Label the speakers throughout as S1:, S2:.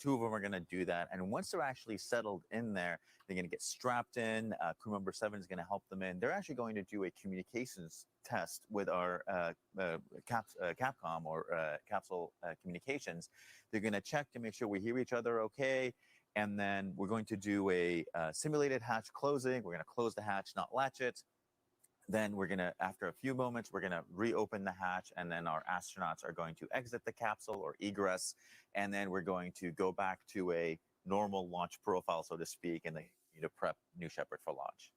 S1: two of them are going to do that. And once they're actually settled in there, they're going to get strapped in. Crew member 7 is going to help them in. They're actually going to do a communications test with our Capcom or capsule communications. They're going to check to make sure we hear each other okay. And then we're going to do a simulated hatch closing. We're going to close the hatch, not latch it. Then we're going to, after a few moments, we're going to reopen the hatch, and then our astronauts are going to exit the capsule or egress, and then we're going to go back to a normal launch profile, so to speak, and they need to prep New Shepard for launch.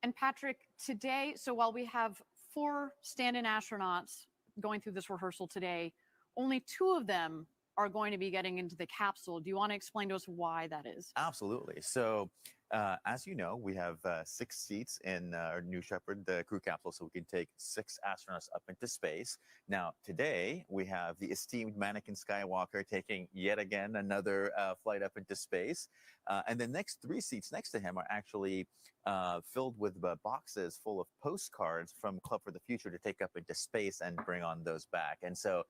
S2: And Patrick, today, so while we have 4 stand-in astronauts going through this rehearsal today, only 2 of them are going to be getting into the capsule. Do you want to explain to us why that is?
S1: Absolutely. So, as you know, we have 6 seats in our New Shepard, the crew capsule, so we can take 6 astronauts up into space. Now, today, we have the esteemed Anakin Skywalker taking yet again another flight up into space. And the next 3 seats next to him are actually filled with boxes full of postcards from Club for the Future to take up into space and bring on those back. And so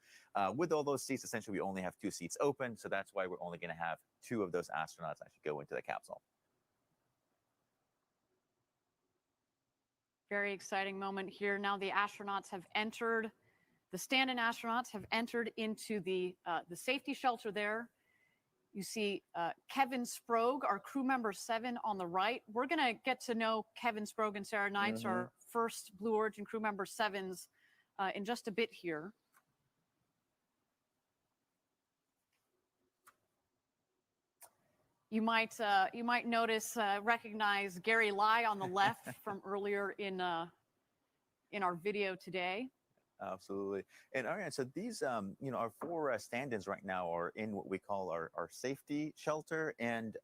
S1: with all those seats, essentially, we only have 2 seats open. So that's why we're only going to have 2 of those astronauts actually go into the capsule.
S2: Very exciting moment here. Now the astronauts have entered, the stand-in astronauts have entered into the safety shelter there. You see Kevin Sprogue, our crew member 7 on the right. We're going to get to know Kevin Sprogue and Sarah Knights, our first Blue Origin crew member 7s, in just a bit here. You might notice, recognize Gary Lai on the left from earlier in our video today.
S1: Absolutely. And Ariane, so these, our 4 stand-ins right now are in what we call our safety shelter. And,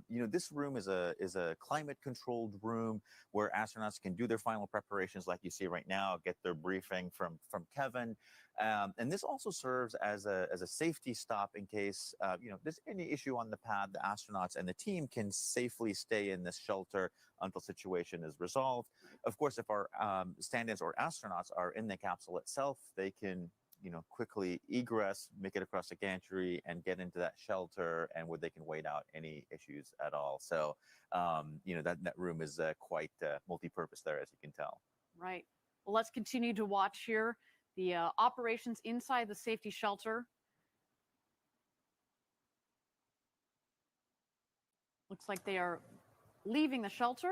S1: this room is a climate-controlled room where astronauts can do their final preparations like you see right now, get their briefing from Kevin. And this also serves as a safety stop in case, there's any issue on the pad. The astronauts and the team can safely stay in this shelter until situation is resolved. Of course, if our stand-ins or astronauts are in the capsule itself, they can, quickly egress, make it across the gantry, and get into that shelter, and where they can wait out any issues at all. So, that room is quite multi-purpose there, as you can tell.
S2: Right. Well, let's continue to watch here the operations inside the safety shelter. Looks like they are leaving the shelter.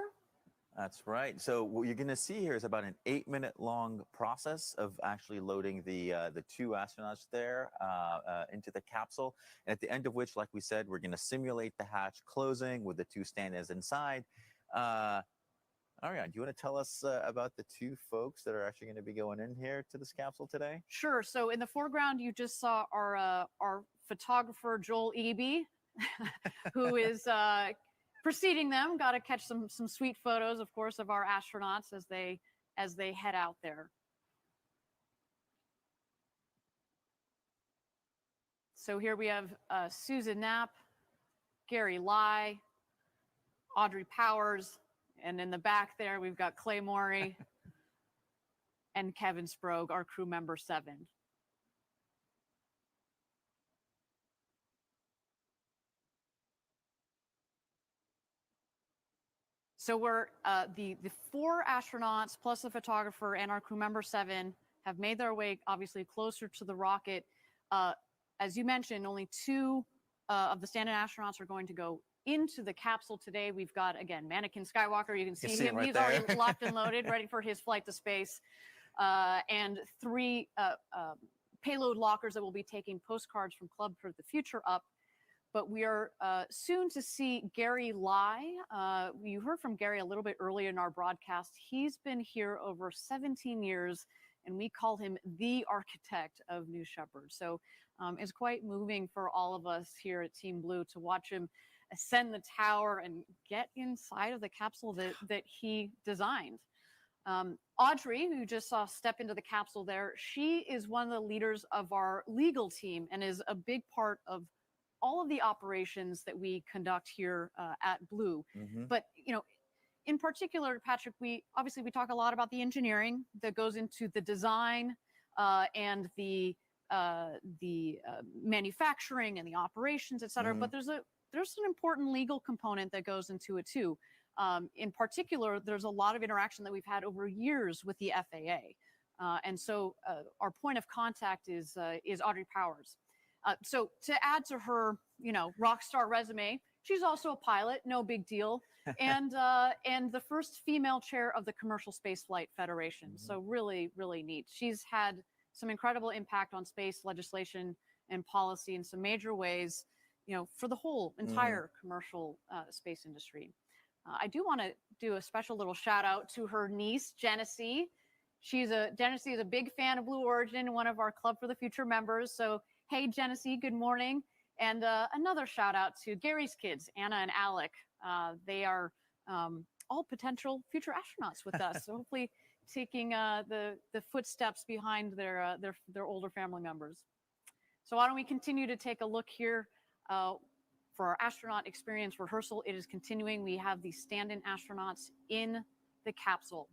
S1: That's right. So what you're going to see here is about an 8-minute long process of actually loading the 2 astronauts there into the capsule. And at the end of which, like we said, we're going to simulate the hatch closing with the 2 stand-ins inside. Ariane, do you want to tell us about the 2 folks that are actually going to be going in here to this capsule today?
S2: Sure. So in the foreground, you just saw our photographer, Joel Eby, who is preceding them. Got to catch some sweet photos, of course, of our astronauts as they head out there. So here we have Susan Knapp, Gary Lai, Audrey Powers, and in the back there we've got Clay Morey and Kevin Sprogue, our crew member 7. So we're the 4 astronauts plus the photographer and our crew member 7 have made their way obviously closer to the rocket. As you mentioned, only 2 of the stand-in astronauts are going to go into the capsule today. We've got, again, Anakin Skywalker. You can see him.
S1: Right
S2: He's
S1: there.
S2: already locked and loaded, ready for his flight to space. And 3 payload lockers that will be taking postcards from Club for the Future up. But we are soon to see Gary Lai. You heard from Gary a little bit earlier in our broadcast. He's been here over 17 years, and we call him the architect of New Shepard. So it's quite moving for all of us here at Team Blue to watch him ascend the tower and get inside of the capsule that he designed. Audrey, who you just saw step into the capsule there, she is one of the leaders of our legal team and is a big part of all of the operations that we conduct here at Blue. But, in particular, Patrick, we talk a lot about the engineering that goes into the design and the manufacturing and the operations, et cetera. But there's an important legal component that goes into it too. In particular, there's a lot of interaction that we've had over years with the FAA. And so our point of contact is Audrey Powers. So to add to her, rock star resume, she's also a pilot, no big deal, and the first female chair of the Commercial Spaceflight Federation. So really, really neat. She's had some incredible impact on space legislation and policy in some major ways, for the whole entire commercial space industry. I do want to do a special little shout out to her niece, Genesee. Genesee is a big fan of Blue Origin, one of our Club for the Future members. So, hey, Genesee, good morning. And another shout out to Gary's kids, Anna and Alec. They are all potential future astronauts with us. So hopefully taking the footsteps behind their older family members. So why don't we continue to take a look here for our astronaut experience rehearsal. It is continuing. We have the stand-in astronauts in the capsule.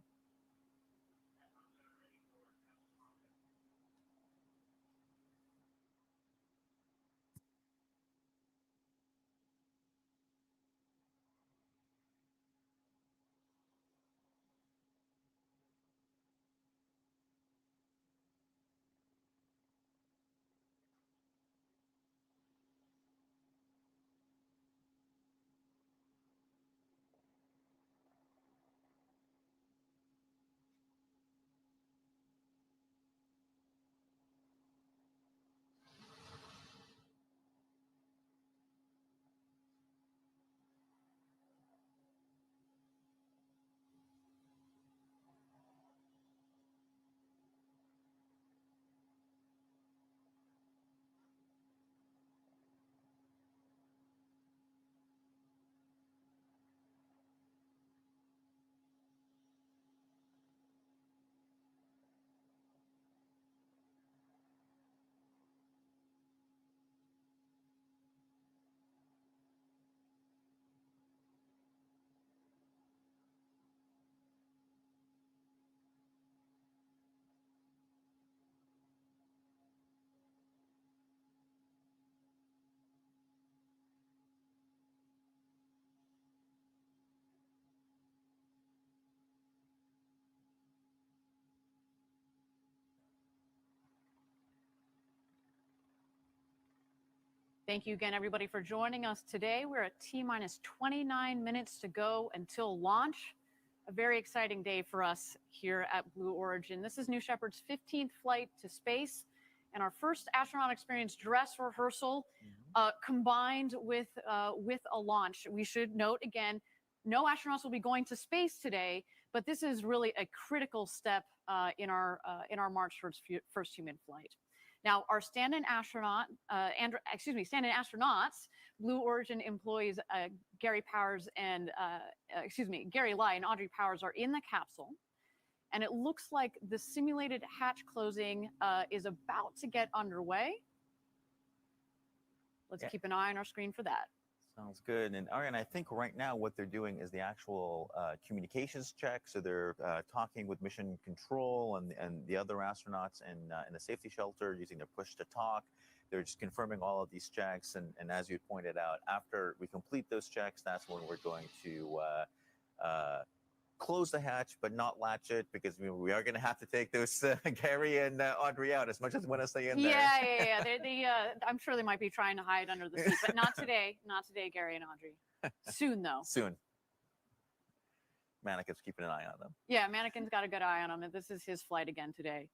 S2: Thank you again, everybody, for joining us today. We're at T-minus 29 minutes to go until launch. A very exciting day for us here at Blue Origin. This is New Shepard's 15th flight to space and our first astronaut experience dress rehearsal combined with a launch. We should note again, no astronauts will be going to space today, but this is really a critical step in our march towards first human flight. Now, our stand-in astronauts, Blue Origin employees Gary Powers and Gary Lai and Audrey Powers are in the capsule, and it looks like the simulated hatch closing is about to get underway. Let's keep an eye on our screen for that.
S1: Sounds good. And Ariane, I think right now what they're doing is the actual communications check. So they're talking with mission control and the other astronauts in the safety shelter using their push to talk. They're just confirming all of these checks. And as you pointed out, after we complete those checks, that's when we're going to close the hatch, but not latch it, because we are going to have to take those Gary and Audrey out as much as we want to stay in there.
S2: Yeah. I'm sure they might be trying to hide under the seat, but not today. Not today, Gary and Audrey. Soon, though.
S1: Soon. Mannequin's keeping an eye on them.
S2: Yeah, Mannequin's got a good eye on them. This is his flight again today.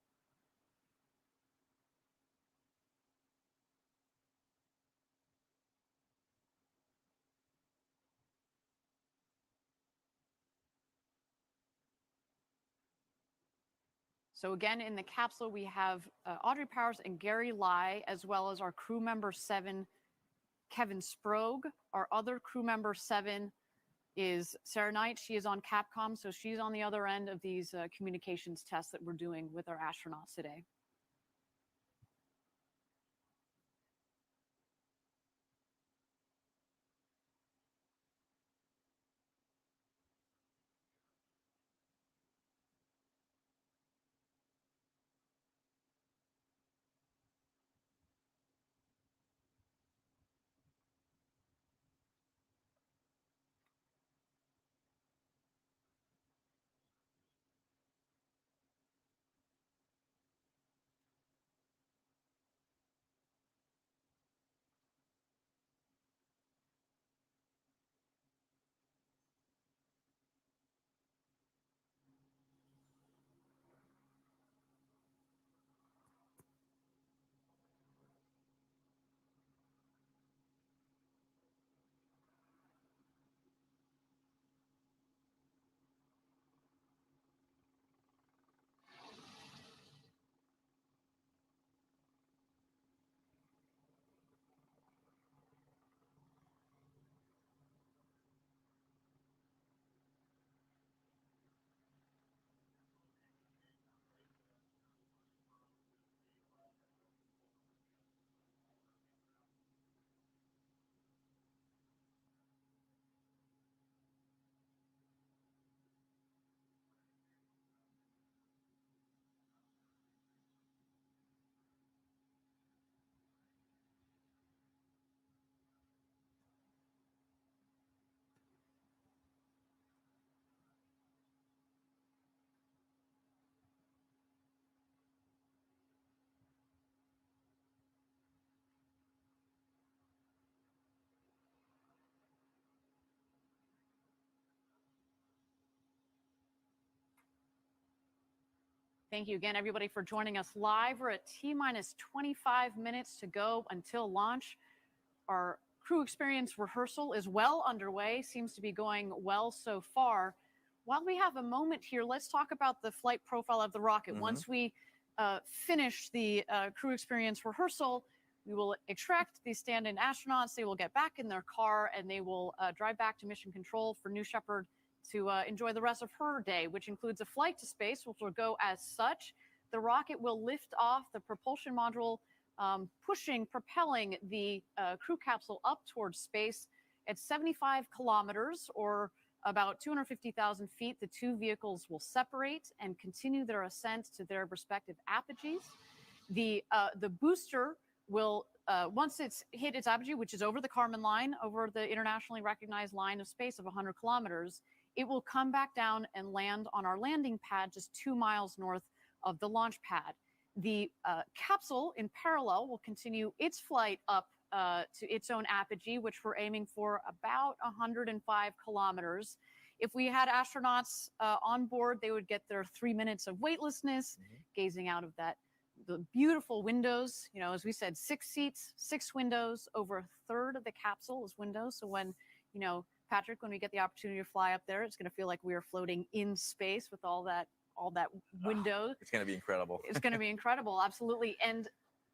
S2: So again, in the capsule, we have Audrey Powers and Gary Lai, as well as our crew member 7, Kevin Sprague. Our other crew member 7 is Sarah Knight. She is on Capcom, so she's on the other end of these communications tests that we're doing with our astronauts today. Thank you again, everybody, for joining us live. We're at T-minus 25 minutes to go until launch. Our crew experience rehearsal is well underway, seems to be going well so far. While we have a moment here, let's talk about the flight profile of the rocket. Once we finish the crew experience rehearsal, we will extract the stand-in astronauts. They will get back in their car and they will drive back to Mission Control for New Shepard to enjoy the rest of her day, which includes a flight to space, which will go as such. The rocket will lift off the propulsion module, propelling the crew capsule up towards space at 75 kilometers, or about 250,000 feet. The two vehicles will separate and continue their ascent to their respective apogees. The booster will, once it's hit its apogee, which is over the Kármán line, over the internationally recognized line of space of 100 kilometers, it will come back down and land on our landing pad just 2 miles north of the launch pad. The capsule, in parallel, will continue its flight up to its own apogee, which we're aiming for about 105 kilometers. If we had astronauts on board, they would get their 3 minutes of weightlessness, gazing out of the beautiful windows. You know, as we said, 6 seats, 6 windows. Over a third of the capsule is windows. So when, you know, Patrick, when we get the opportunity to fly up there, it's going to feel like we are floating in space with all that window.
S1: It's going to be incredible.
S2: It's going to be incredible, absolutely. And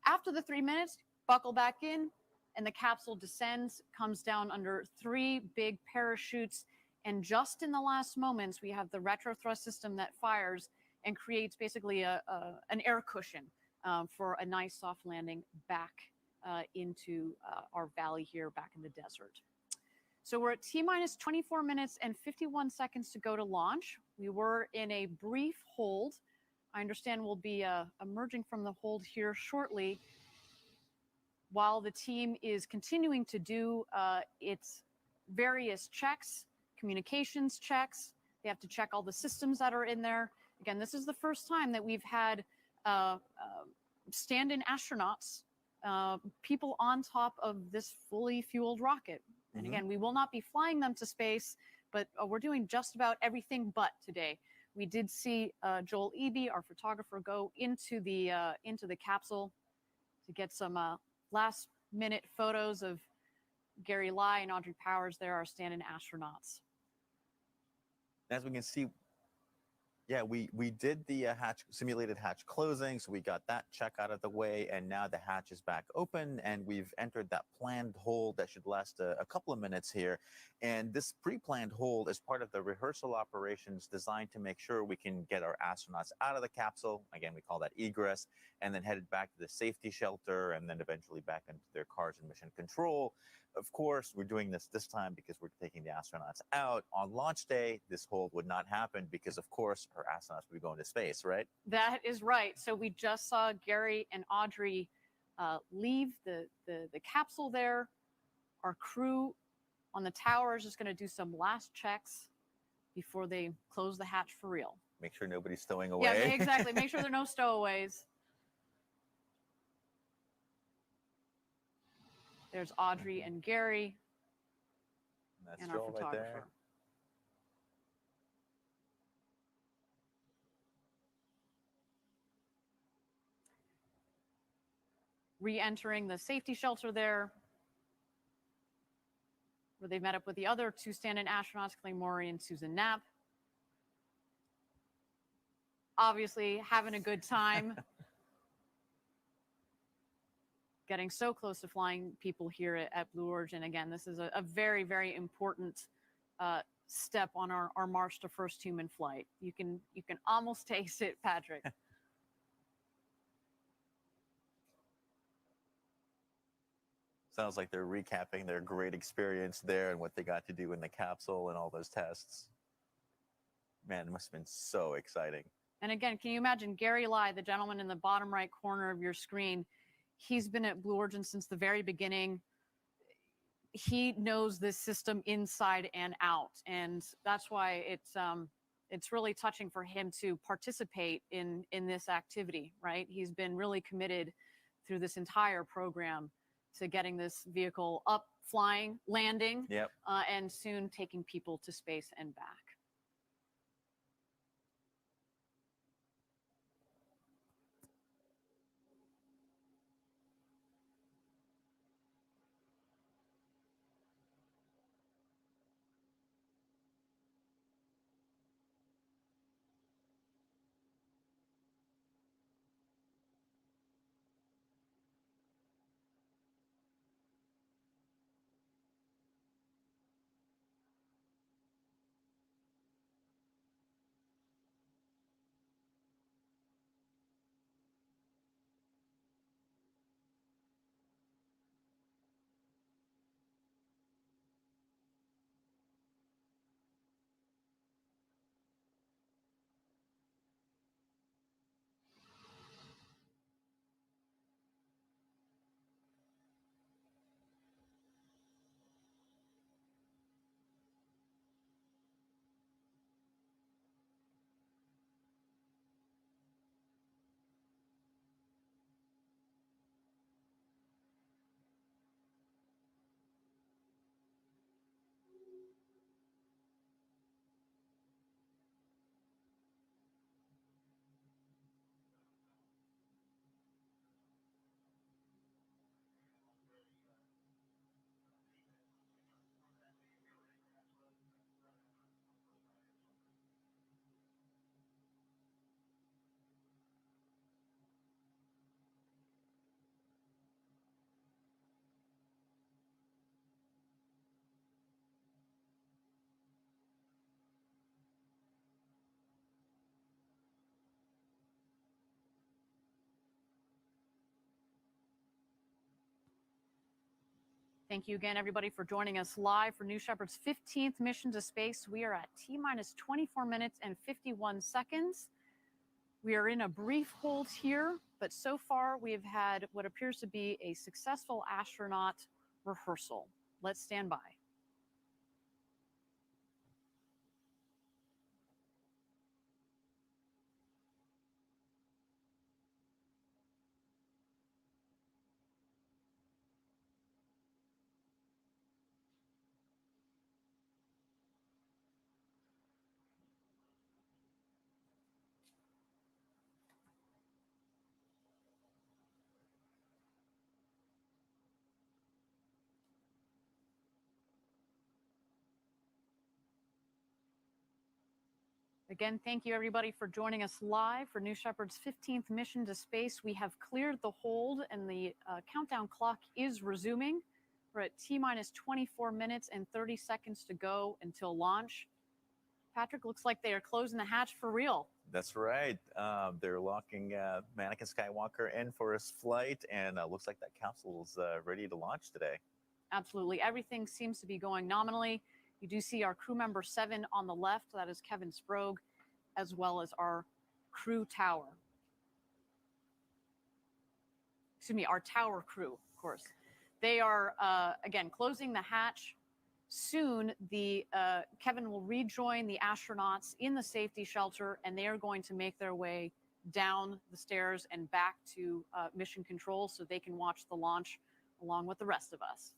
S2: after the 3 minutes, buckle back in, and the capsule descends, comes down under 3 big parachutes. And just in the last moments, we have the retro thrust system that fires and creates basically an air cushion for a nice soft landing back into our valley here, back in the desert. So we're at T-minus 24 minutes and 51 seconds to go to launch. We were in a brief hold. I understand we'll be emerging from the hold here shortly, while the team is continuing to do its various checks, communications checks. They have to check all the systems that are in there. Again, this is the first time that we've had stand-in astronauts, people on top of this fully fueled rocket. And again, we will not be flying them to space, but we're doing just about everything but today. We did see Joel Eby, our photographer, go into the capsule to get some last-minute photos of Gary Lai and Audrey Powers. There, our stand-in astronauts.
S1: As we can see, yeah, we did the simulated hatch closing, so we got that check out of the way, and now the hatch is back open, and we've entered that planned hold that should last a couple of minutes here. And this pre-planned hold is part of the rehearsal operations designed to make sure we can get our astronauts out of the capsule. Again, we call that egress, and then headed back to the safety shelter, and then eventually back into their cars in mission control. Of course, we're doing this time because we're taking the astronauts out. On launch day, this hold would not happen because, of course, our astronauts would be going to space, right?
S2: That is right. So we just saw Gary and Audrey leave the capsule there. Our crew on the tower is just going to do some last checks before they close the hatch for real.
S1: Make sure nobody's stowing away.
S2: Yeah, exactly. Make sure there are no stowaways. There's Audrey and Gary.
S1: That's
S2: and our
S1: Joel right
S2: photographer.
S1: there.
S2: Re-entering the safety shelter there, where they met up with the other 2 stand-in astronauts, Clay Morey and Susan Knapp. Obviously having a good time. Getting so close to flying people here at Blue Origin. Again, this is a very, very important step on our march to first human flight. You can almost taste it, Patrick.
S1: Sounds like they're recapping their great experience there and what they got to do in the capsule and all those tests. Man, it must have been so exciting.
S2: And again, can you imagine Gary Lai, the gentleman in the bottom right corner of your screen? He's been at Blue Origin since the very beginning. He knows this system inside and out, and that's why it's really touching for him to participate in this activity, right? He's been really committed through this entire program to getting this vehicle up, flying, landing, and soon taking people to space and back. Thank you again, everybody, for joining us live for New Shepard's 15th mission to space. We are at T-minus 24 minutes and 51 seconds. We are in a brief hold here, but so far we have had what appears to be a successful astronaut rehearsal. Let's stand by. Again, thank you everybody for joining us live for New Shepard's 15th mission to space. We have cleared the hold and the countdown clock is resuming. We're at T-minus 24 minutes and 30 seconds to go until launch. Patrick, looks like they are closing the hatch for real.
S1: That's right. They're locking Anakin Skywalker in for his flight, and looks like that capsule's ready to launch today.
S2: Absolutely. Everything seems to be going nominally. You do see our crew member 7 on the left. That is Kevin Sprague, as well as our crew tower. Excuse me, our tower crew, of course. They are, again, closing the hatch. Soon, Kevin will rejoin the astronauts in the safety shelter, and they are going to make their way down the stairs and back to mission control so they can watch the launch along with the rest of us.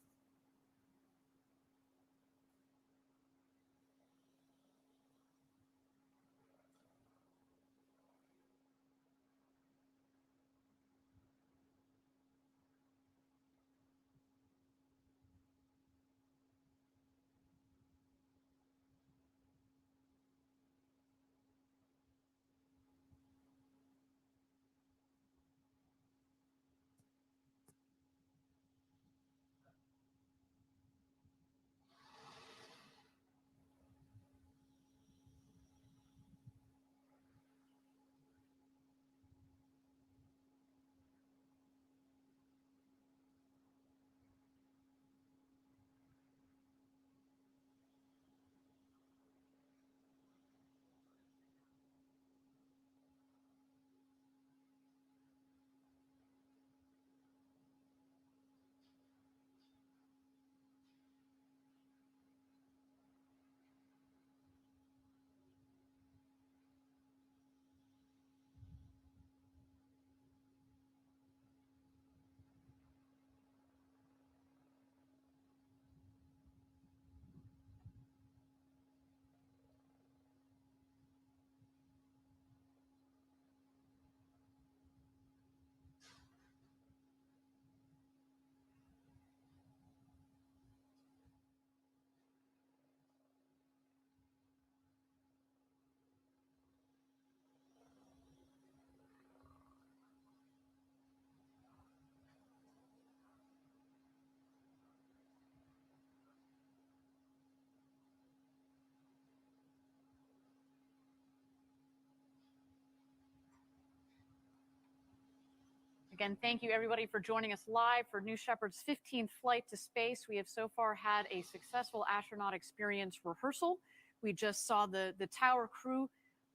S2: Again, thank you everybody for joining us live for New Shepard's 15th flight to space. We have so far had a successful astronaut experience rehearsal. We just saw the tower crew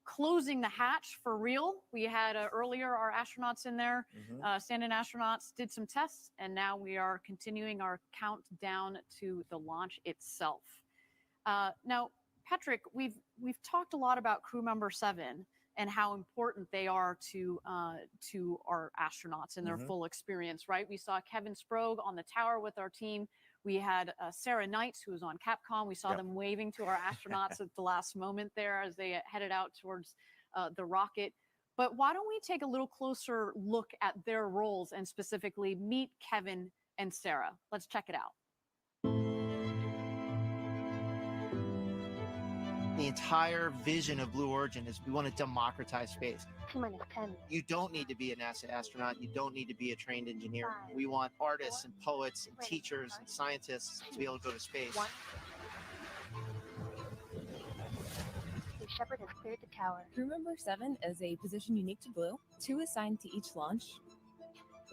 S2: closing the hatch for real. We had earlier our astronauts in there, stand-in astronauts, did some tests, and now we are continuing our countdown to the launch itself. Now, Patrick, we've talked a lot about crew member 7 and how important they are to our astronauts and their full experience, right? We saw Kevin Sprague on the tower with our team. We had Sarah Knights, who was on Capcom. We saw them waving to our astronauts at the last moment there as they headed out towards the rocket. But why don't we take a little closer look at their roles and specifically meet Kevin and Sarah? Let's check it out.
S3: The entire vision of Blue Origin is we want to democratize space.
S4: T-minus 10.
S3: You don't need to be a NASA astronaut. You don't need to be a trained engineer. We want artists and poets and teachers and scientists to be able to go to space.
S4: New Shepard has cleared the tower.
S5: Crew member 7 is a position unique to Blue, 2 assigned to each launch.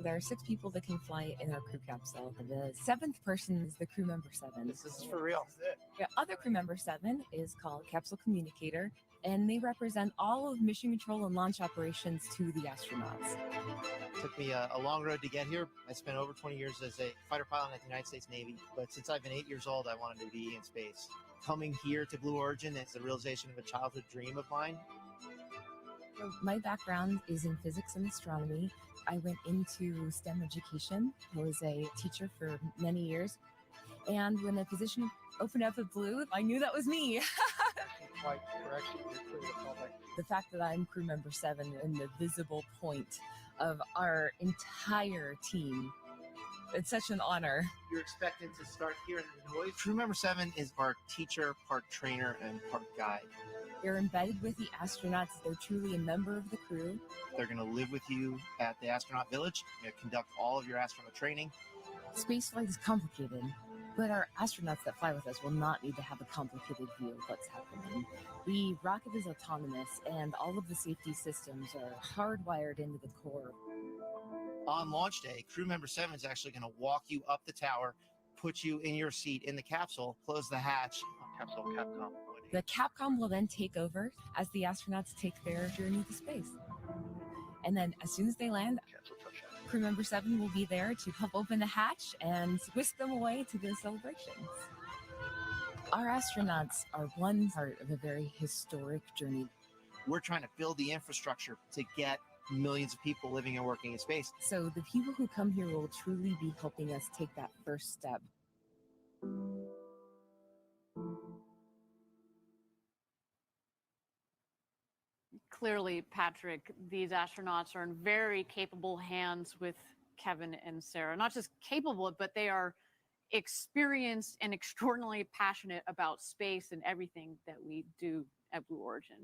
S5: There are 6 people that can fly in our crew capsule. The 7th person is the crew member 7.
S3: This is for real.
S5: The other crew member 7 is called Capsule Communicator, and they represent all of mission control and launch operations to the astronauts.
S3: It took me a long road to get here. I spent over 20 years as a fighter pilot at the United States Navy, but since I've been 8 years old, I wanted to be in space. Coming here to Blue Origin is the realization of a childhood dream of mine.
S5: So my background is in physics and astronomy. I went into STEM education. I was a teacher for many years. And when the position opened up at Blue, I knew that was me.
S6: Quite correct. You're clear to public.
S5: The fact that I'm crew member 7 and the visible point of our entire team, it's such an honor.
S3: You're expected to start hearing the noise. Crew member 7 is part teacher, part trainer, and part guide.
S5: They're embedded with the astronauts. They're truly a member of the crew.
S3: They're going to live with you at the astronaut village. They're going to conduct all of your astronaut training.
S5: Spaceflight is complicated, but our astronauts that fly with us will not need to have a complicated view of what's happening. The rocket is autonomous, and all of the safety systems are hardwired into the core.
S3: On launch day, crew member 7 is actually going to walk you up the tower, put you in your seat in the capsule, close the hatch. Capsule Capcom.
S5: The Capcom will then take over as the astronauts take their journey to space. And then as soon as they land, crew member 7 will be there to help open the hatch and whisk them away to the celebrations. Our astronauts are one part of a very historic journey.
S3: We're trying to build the infrastructure to get millions of people living and working in space.
S5: So the people who come here will truly be helping us take that first step.
S2: Clearly, Patrick, these astronauts are in very capable hands with Kevin and Sarah. Not just capable, but they are experienced and extraordinarily passionate about space and everything that we do at Blue Origin.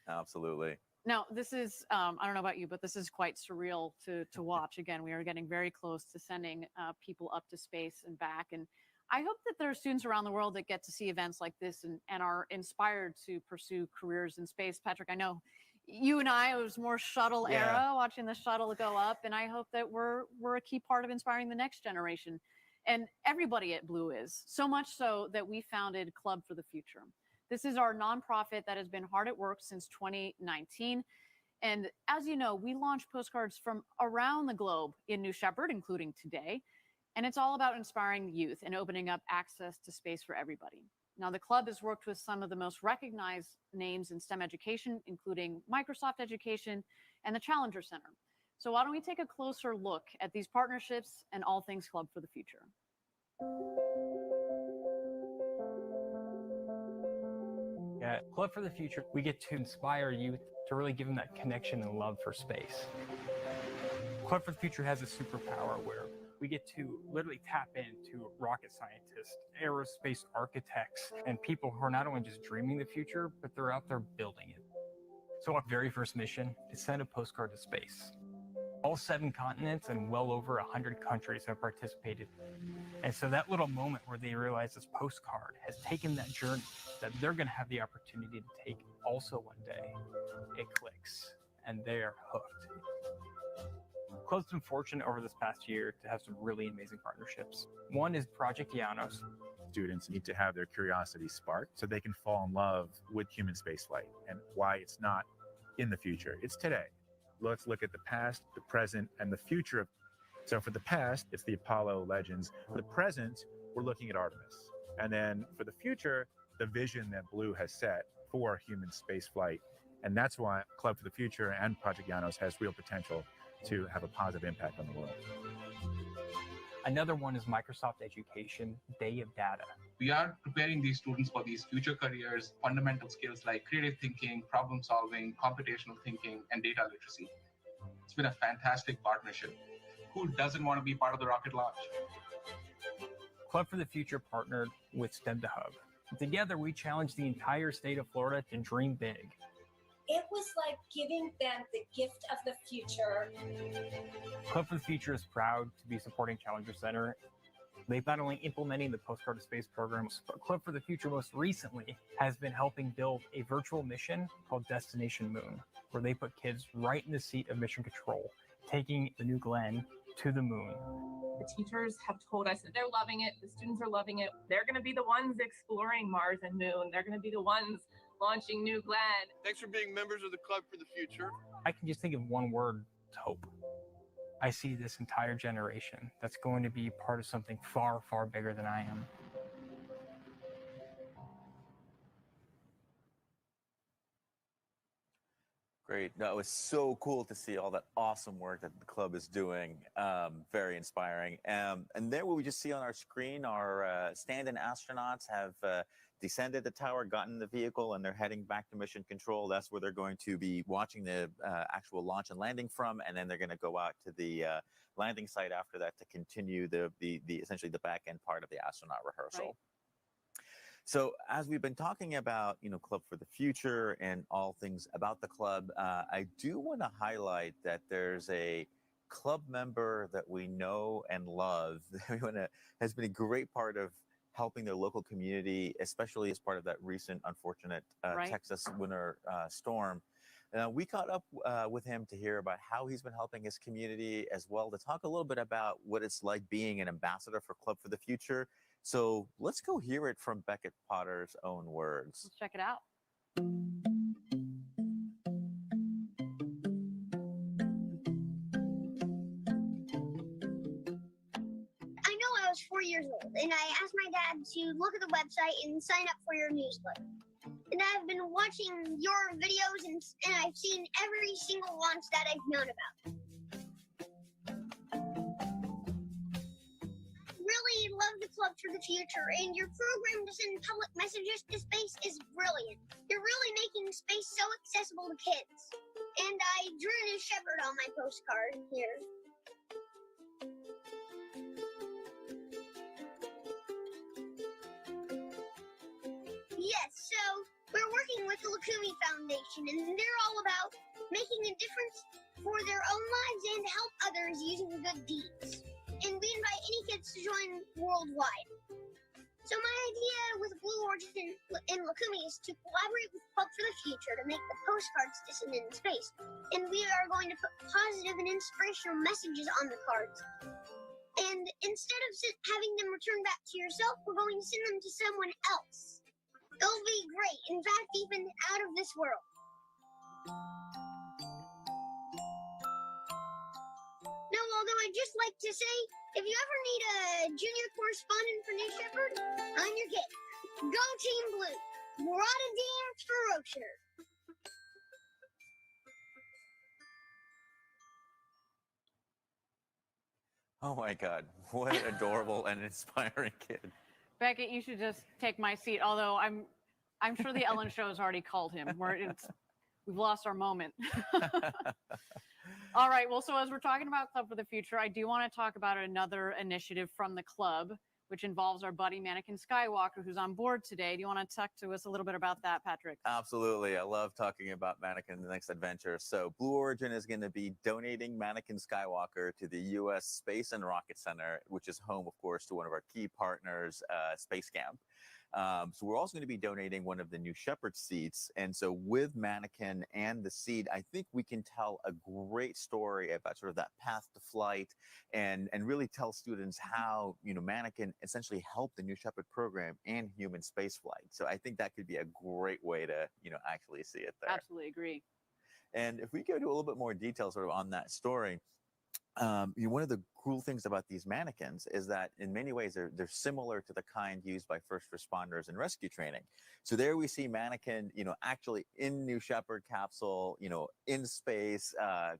S1: Absolutely.
S2: Now, this is, I don't know about you, but this is quite surreal to watch. Again, we are getting very close to sending people up to space and back. And I hope that there are students around the world that get to see events like this and are inspired to pursue careers in space. Patrick, I know you and I, it was more shuttle era, watching the shuttle go up. And I hope that we're a key part of inspiring the next generation. And everybody at Blue is, so much so that we founded Club for the Future. This is our nonprofit that has been hard at work since 2019. And as you know, we launch postcards from around the globe in New Shepard, including today. And it's all about inspiring youth and opening up access to space for everybody. Now, the club has worked with some of the most recognized names in STEM education, including Microsoft Education and the Challenger Center. So why don't we take a closer look at these partnerships and all things Club for the Future.
S7: At Club for the Future, we get to inspire youth to really give them that connection and love for space. Club for the Future has a superpower where we get to literally tap into rocket scientists, aerospace architects, and people who are not only just dreaming the future, but they're out there building it. So our very first mission is send a postcard to space. All 7 continents and well over 100 countries have participated. And so that little moment where they realize this postcard has taken that journey that they're going to have the opportunity to take also one day, it clicks and they're hooked. Club's been fortunate over this past year to have some really amazing partnerships. One is Project Llanos.
S8: Students need to have their curiosity sparked so they can fall in love with human spaceflight and why it's not in the future, it's today. Let's look at the past, the present, and the future. So for the past, it's the Apollo legends. For the present, we're looking at Artemis. And then for the future, the vision that Blue has set for human spaceflight. And that's why Club for the Future and Project Llanos has real potential to have a positive impact on the world.
S7: Another one is Microsoft Education Day of Data.
S9: We are preparing these students for these future careers, fundamental skills like creative thinking, problem solving, computational thinking, and data literacy. It's been a fantastic partnership. Who doesn't want to be part of the rocket launch?
S7: Club for the Future partnered with STEM to Hub. Together, we challenged the entire state of Florida to dream big.
S10: It was like giving them the gift of the future.
S7: Club for the Future is proud to be supporting Challenger Center. They've not only implementing the Postcard to Space programs, but Club for the Future most recently has been helping build a virtual mission called Destination Moon, where they put kids right in the seat of mission control, taking the New Glenn to the moon.
S11: The teachers have told us that they're loving it. The students are loving it. They're going to be the ones exploring Mars and Moon. They're going to be the ones launching New Glenn.
S12: Thanks for being members of the Club for the Future.
S7: I can just think of one word: hope. I see this entire generation that's going to be part of something far, far bigger than I am.
S1: Great. No, it was so cool to see all that awesome work that the club is doing. Very inspiring. And there, what we just see on our screen, our stand-in astronauts have descended the tower, gotten in the vehicle, and they're heading back to mission control. That's where they're going to be watching the actual launch and landing from, and then they're going to go out to the landing site after that to continue the essentially the back end part of the astronaut rehearsal.
S2: Right.
S1: So as we've been talking about, Club for the Future and all things about the club, I do want to highlight that there's a club member that we know and love that has been a great part of helping their local community, especially as part of that recent unfortunate
S2: Right.
S1: Texas winter storm. We caught up with him to hear about how he's been helping his community, as well to talk a little bit about what it's like being an ambassador for Club for the Future. So let's go hear it from Beckett Potter's own words.
S2: Let's check it out.
S13: I know I was 4 years old, and I asked my dad to look at the website and sign up for your newsletter. And I've been watching your videos, and I've seen every single launch that I've known about. Really love the Club for the Future, and your program to send public messages to space is brilliant. You're really making space so accessible to kids. And I drew New Shepard on my postcard here. Yes, so we're working with the Lukumi Foundation, and they're all about making a difference for their own lives and help others using good deeds. And we invite any kids to join worldwide. So my idea with Blue Origin and Lukumi is to collaborate with Club for the Future to make the postcards to send in space. And we are going to put positive and inspirational messages on the cards. And instead of having them return back to yourself, we're going to send them to someone else. They'll be great, in fact, even out of this world. No, although I'd just like to say, if you ever need a junior correspondent for New Shepard, I'm your kid. Go Team Blue. Rodadine Ferocious.
S1: Oh my God, what an adorable and inspiring kid.
S2: Beckett, you should just take my seat. Although I'm sure the Ellen Show has already called him. We've lost our moment. All right. Well, so as we're talking about Club for the Future, I do want to talk about another initiative from the club, which involves our buddy Mannequin Skywalker, who's on board today. Do you want to talk to us a little bit about that, Patrick?
S1: Absolutely. I love talking about Mannequin the next adventure. So Blue Origin is going to be donating Mannequin Skywalker to the U.S. Space and Rocket Center, which is home, of course, to one of our key partners, Space Camp. So we're also going to be donating one of the New Shepard seats. And so with Mannequin and the seat, I think we can tell a great story about sort of that path to flight and really tell students how, Mannequin essentially helped the New Shepard program and human spaceflight. So I think that could be a great way to, actually see it there.
S2: Absolutely agree.
S1: And if we go to a little bit more detail sort of on that story, one of the cool things about these mannequins is that in many ways they're similar to the kind used by first responders in rescue training. So there we see Mannequin, actually in New Shepard capsule, in space. I'm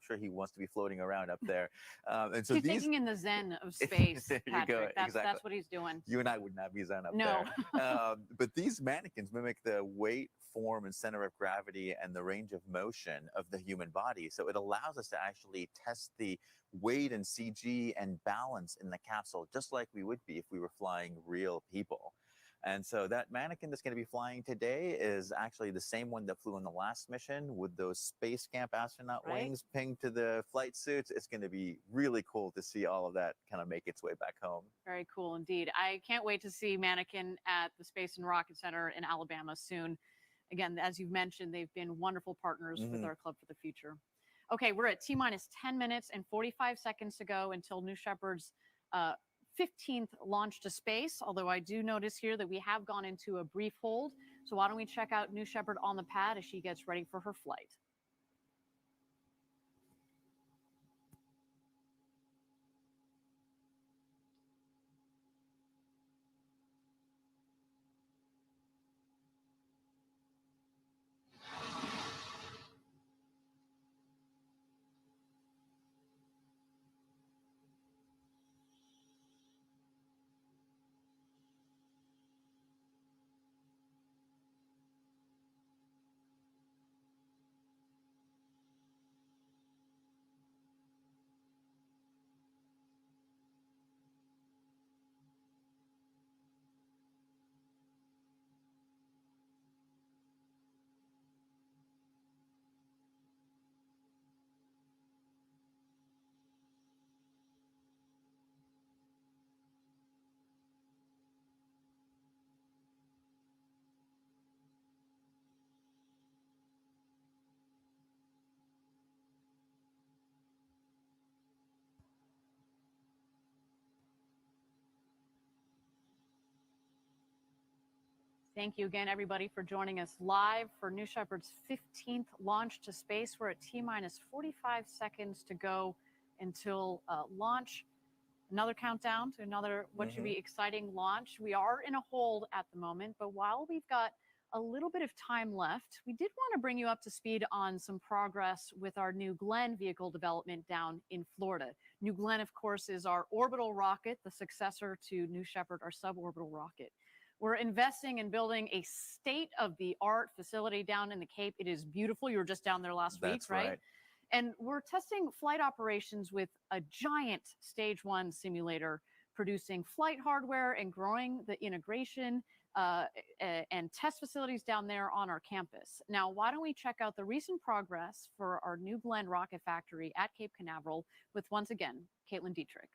S1: sure he wants to be floating around up there. And so
S2: he's taking in the zen of space,
S1: there you
S2: Patrick.
S1: go.
S2: That's
S1: Exactly.
S2: what he's doing.
S1: You and I would not be zen up
S2: No.
S1: there. But these mannequins mimic the weight, form, and center of gravity and the range of motion of the human body. So it allows us to actually test the weight and CG and balance in the capsule, just like we would be if we were flying real people. And so that mannequin that's going to be flying today is actually the same one that flew in the last mission with those Space Camp astronaut wings pinned to the flight suits. It's going to be really cool to see all of that kind of make its way back home.
S2: Very cool indeed. I can't wait to see Mannequin at the Space and Rocket Center in Alabama soon. Again, as you've mentioned, they've been wonderful partners with our Club for the Future. Okay, we're at T-minus 10 minutes and 45 seconds to go until New Shepard's 15th launch to space, although I do notice here that we have gone into a brief hold. So why don't we check out New Shepard on the pad as she gets ready for her flight. Thank you again, everybody, for joining us live for New Shepard's 15th launch to space. We're at T-minus 45 seconds to go until launch. Another countdown to another what should be exciting launch. We are in a hold at the moment, but while we've got a little bit of time left, we did want to bring you up to speed on some progress with our New Glenn vehicle development down in Florida. New Glenn, of course, is our orbital rocket, the successor to New Shepard, our suborbital rocket. We're investing in building a state-of-the-art facility down in the Cape. It is beautiful. You were just down there last week, right? And we're testing flight operations with a giant Stage 1 simulator, producing flight hardware and growing the integration and test facilities down there on our campus. Now, why don't we check out the recent progress for our New Glenn rocket factory at Cape Canaveral with, once again, Caitlin Dietrich.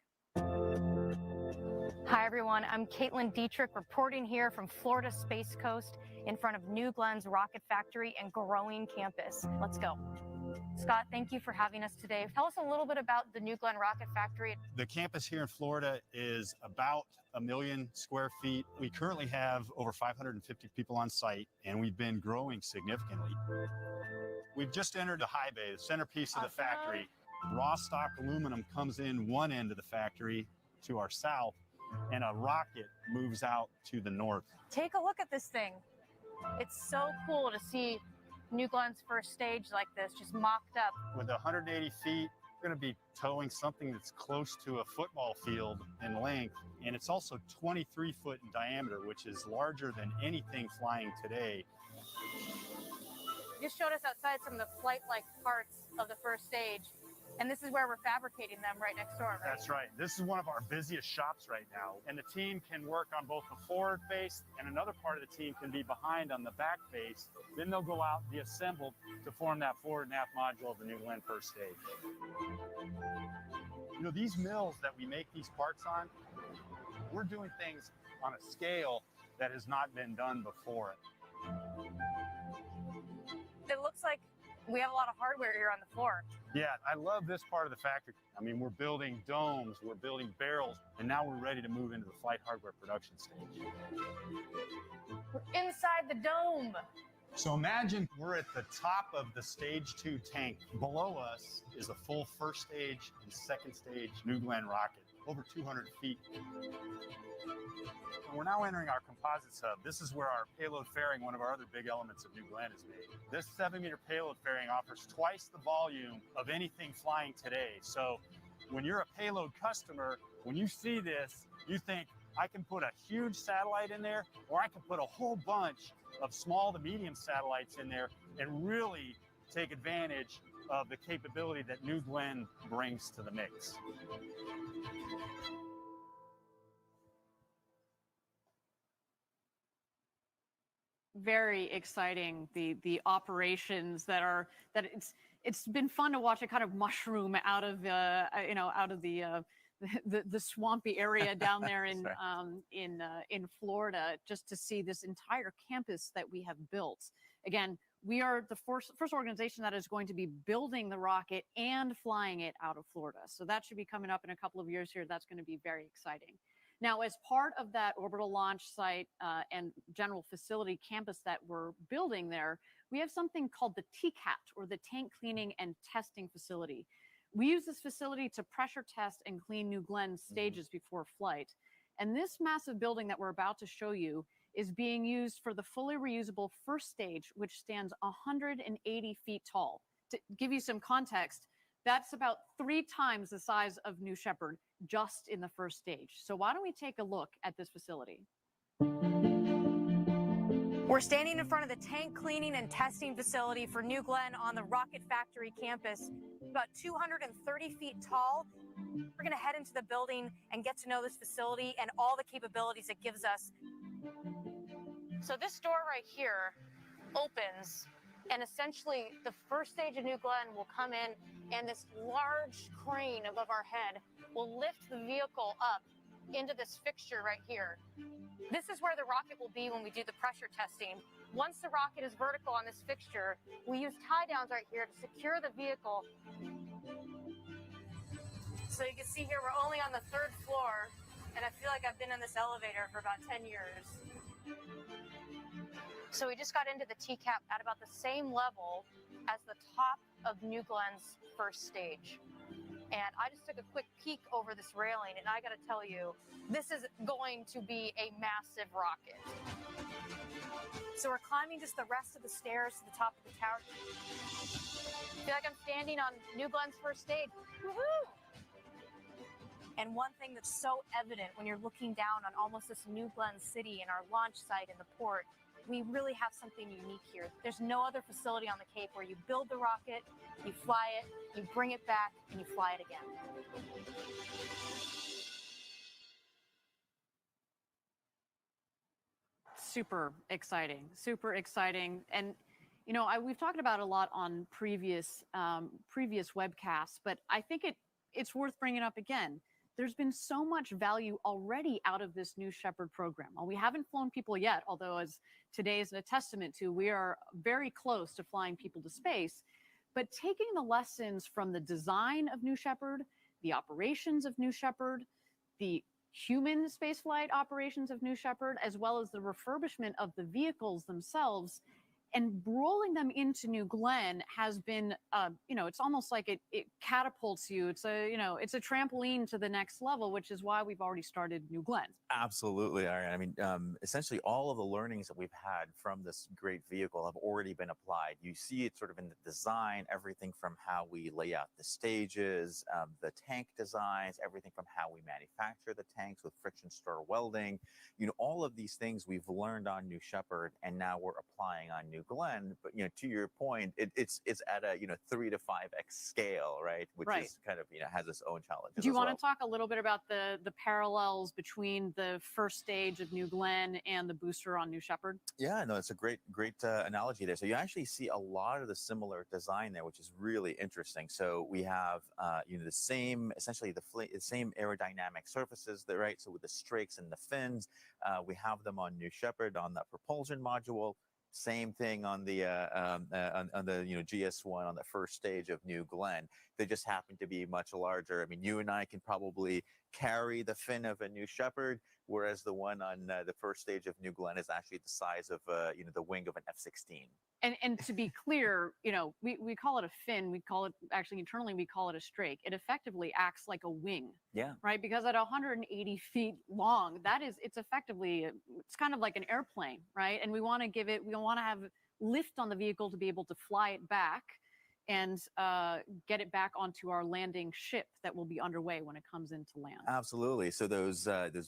S14: Hi, everyone. I'm Caitlin Dietrich reporting here from Florida Space Coast in front of New Glenn's rocket factory and growing campus. Let's go. Scott, thank you for having us today. Tell us a little bit about the New Glenn rocket factory.
S15: The campus here in Florida is about 1 million square feet. We currently have over 550 people on site, and we've been growing significantly. We've just entered the high bay, the centerpiece of the factory. Raw stock aluminum comes in one end of the factory to our south, and a rocket moves out to the north.
S14: Take a look at this thing. It's so cool to see New Glenn's first stage like this, just mocked up.
S15: With 180 feet, we're going to be towing something that's close to a football field in length, and it's also 23 foot in diameter, which is larger than anything flying today.
S14: You just showed us outside some of the flight-like parts of the first stage. And this is where we're fabricating them right next door, right?
S15: That's right. This is one of our busiest shops right now. And the team can work on both the forward face, and another part of the team can be behind on the back face. Then they'll go out and be assembled to form that forward and aft module of the New Glenn first stage. You know, these mills that we make these parts on, we're doing things on a scale that has not been done before.
S14: It looks like we have a lot of hardware here on the floor.
S15: Yeah, I love this part of the factory. I mean, we're building domes, we're building barrels, and now we're ready to move into the flight hardware production stage.
S14: We're inside the dome.
S15: So imagine we're at the top of the Stage 2 tank. Below us is a full first stage and second stage New Glenn rocket, over 200 feet. We're now entering our composites hub. This is where our payload fairing, one of our other big elements of New Glenn, is made. This 7-meter payload fairing offers twice the volume of anything flying today. So when you're a payload customer, when you see this, you think, I can put a huge satellite in there, or I can put a whole bunch of small to medium satellites in there and really take advantage of the capability that New Glenn brings to the mix.
S2: Very exciting, the operations that it's been fun to watch it kind of mushroom out of the swampy area down there in Florida, just to see this entire campus that we have built. Again, we are the first organization that is going to be building the rocket and flying it out of Florida. So that should be coming up in a couple of years here. That's going to be very exciting. Now, as part of that orbital launch site and general facility campus that we're building there, we have something called the TCAT, or the Tank Cleaning and Testing Facility. We use this facility to pressure test and clean New Glenn stages before flight. And this massive building that we're about to show you is being used for the fully reusable first stage, which stands 180 feet tall. To give you some context, that's about 3 times the size of New Shepard just in the first stage. So why don't we take a look at this facility?
S14: We're standing in front of the tank cleaning and testing facility for New Glenn on the Rocket Factory campus, about 230 feet tall. We're going to head into the building and get to know this facility and all the capabilities it gives us. So this door right here opens, and essentially the first stage of New Glenn will come in, and this large crane above our head will lift the vehicle up into this fixture right here. This is where the rocket will be when we do the pressure testing. Once the rocket is vertical on this fixture, we use tie downs right here to secure the vehicle. So you can see here, we're only on the 3rd floor, and I feel like I've been in this elevator for about 10 years. So we just got into the TCAP at about the same level as the top of New Glenn's first stage. And I just took a quick peek over this railing, and I got to tell you, this is going to be a massive rocket. So we're climbing just the rest of the stairs to the top of the tower. I feel like I'm standing on New Glenn's first stage. Woohoo! And one thing that's so evident when you're looking down on almost this New Glenn city and our launch site in the port, we really have something unique here. There's no other facility on the Cape where you build the rocket, you fly it, you bring it back, and you fly it again.
S2: Super exciting, super exciting. And, you know, we've talked about a lot on previous webcasts, but I think it's worth bringing up again. There's been so much value already out of this New Shepard program. Well, we haven't flown people yet, although as today is a testament to, we are very close to flying people to space. But taking the lessons from the design of New Shepard, the operations of New Shepard, the human spaceflight operations of New Shepard, as well as the refurbishment of the vehicles themselves, and rolling them into New Glenn has been, you know, it's almost like it catapults you. It's it's a trampoline to the next level, which is why we've already started New Glenn.
S1: Absolutely, Ariane. I mean, essentially all of the learnings that we've had from this great vehicle have already been applied. You see it sort of in the design, everything from how we lay out the stages, the tank designs, everything from how we manufacture the tanks with friction stir welding. You know, all of these things we've learned on New Shepard, and now we're applying on New Glenn. But, you know, to your point, it's at a 3 to 5x scale, right? Which is kind of, has its own challenges.
S2: Do you want to talk a little bit about the parallels between the first stage of New Glenn and the booster on New Shepard?
S1: Yeah, no, it's a great analogy there. So you actually see a lot of the similar design there, which is really interesting. So we have the same, essentially the same aerodynamic surfaces there, right? So with the strakes and the fins, we have them on New Shepard on that propulsion module. Same thing on the GS1 on the first stage of New Glenn. They just happen to be much larger. I mean, you and I can probably carry the fin of a New Shepard, whereas the one on the first stage of New Glenn is actually the size of the wing of an F-16.
S2: And to be clear, we call it a fin. We call it, actually internally, we call it a strake. It effectively acts like a wing.
S1: Yeah.
S2: Right? Because at 180 feet long, it's effectively, it's kind of like an airplane, right? And we want to have lift on the vehicle to be able to fly it back and get it back onto our landing ship that will be underway when it comes into land.
S1: Absolutely. So those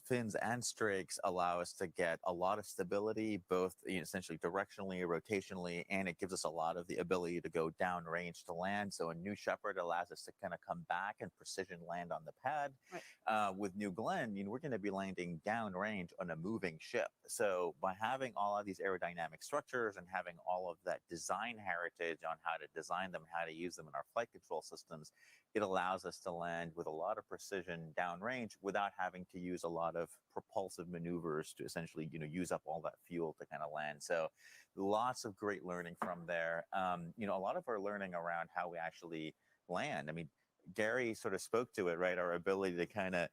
S1: fins and strakes allow us to get a lot of stability, both essentially directionally, rotationally, and it gives us a lot of the ability to go downrange to land. So a New Shepard allows us to kind of come back and precision land on the pad. Right. With New Glenn, we're going to be landing downrange on a moving ship. So by having all of these aerodynamic structures and having all of that design heritage on how to design them, and how to use them in our flight control systems, it allows us to land with a lot of precision downrange without having to use a lot of propulsive maneuvers to essentially, use up all that fuel to kind of land. So lots of great learning from there. A lot of our learning around how we actually land. I mean, Gary sort of spoke to it, right? Our ability to kind of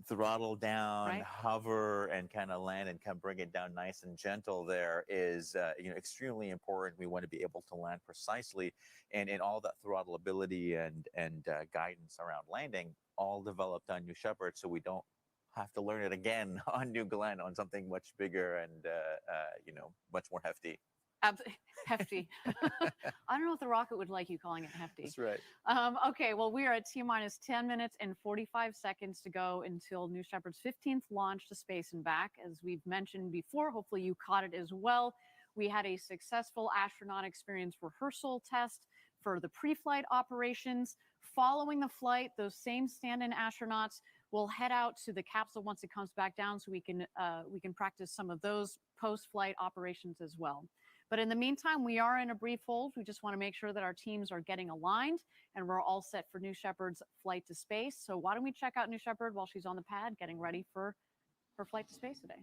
S1: throttle down,
S2: Right.
S1: hover, and kind of land and kind of bring it down nice and gentle there is, extremely important. We want to be able to land precisely, and in all that throttle ability and guidance around landing, all developed on New Shepard, so we don't have to learn it again on New Glenn on something much bigger and much more hefty.
S2: Hefty. I don't know if the rocket would like you calling it hefty.
S1: That's right.
S2: Okay, well, we are at T-minus 10 minutes and 45 seconds to go until New Shepard's 15th launch to space and back. As we've mentioned before, hopefully you caught it as well. We had a successful astronaut experience rehearsal test for the pre-flight operations. Following the flight, those same stand-in astronauts will head out to the capsule once it comes back down, so we can practice some of those post-flight operations as well. But in the meantime, we are in a brief hold. We just want to make sure that our teams are getting aligned and we're all set for New Shepard's flight to space. So why don't we check out New Shepard while she's on the pad getting ready for her flight to space today.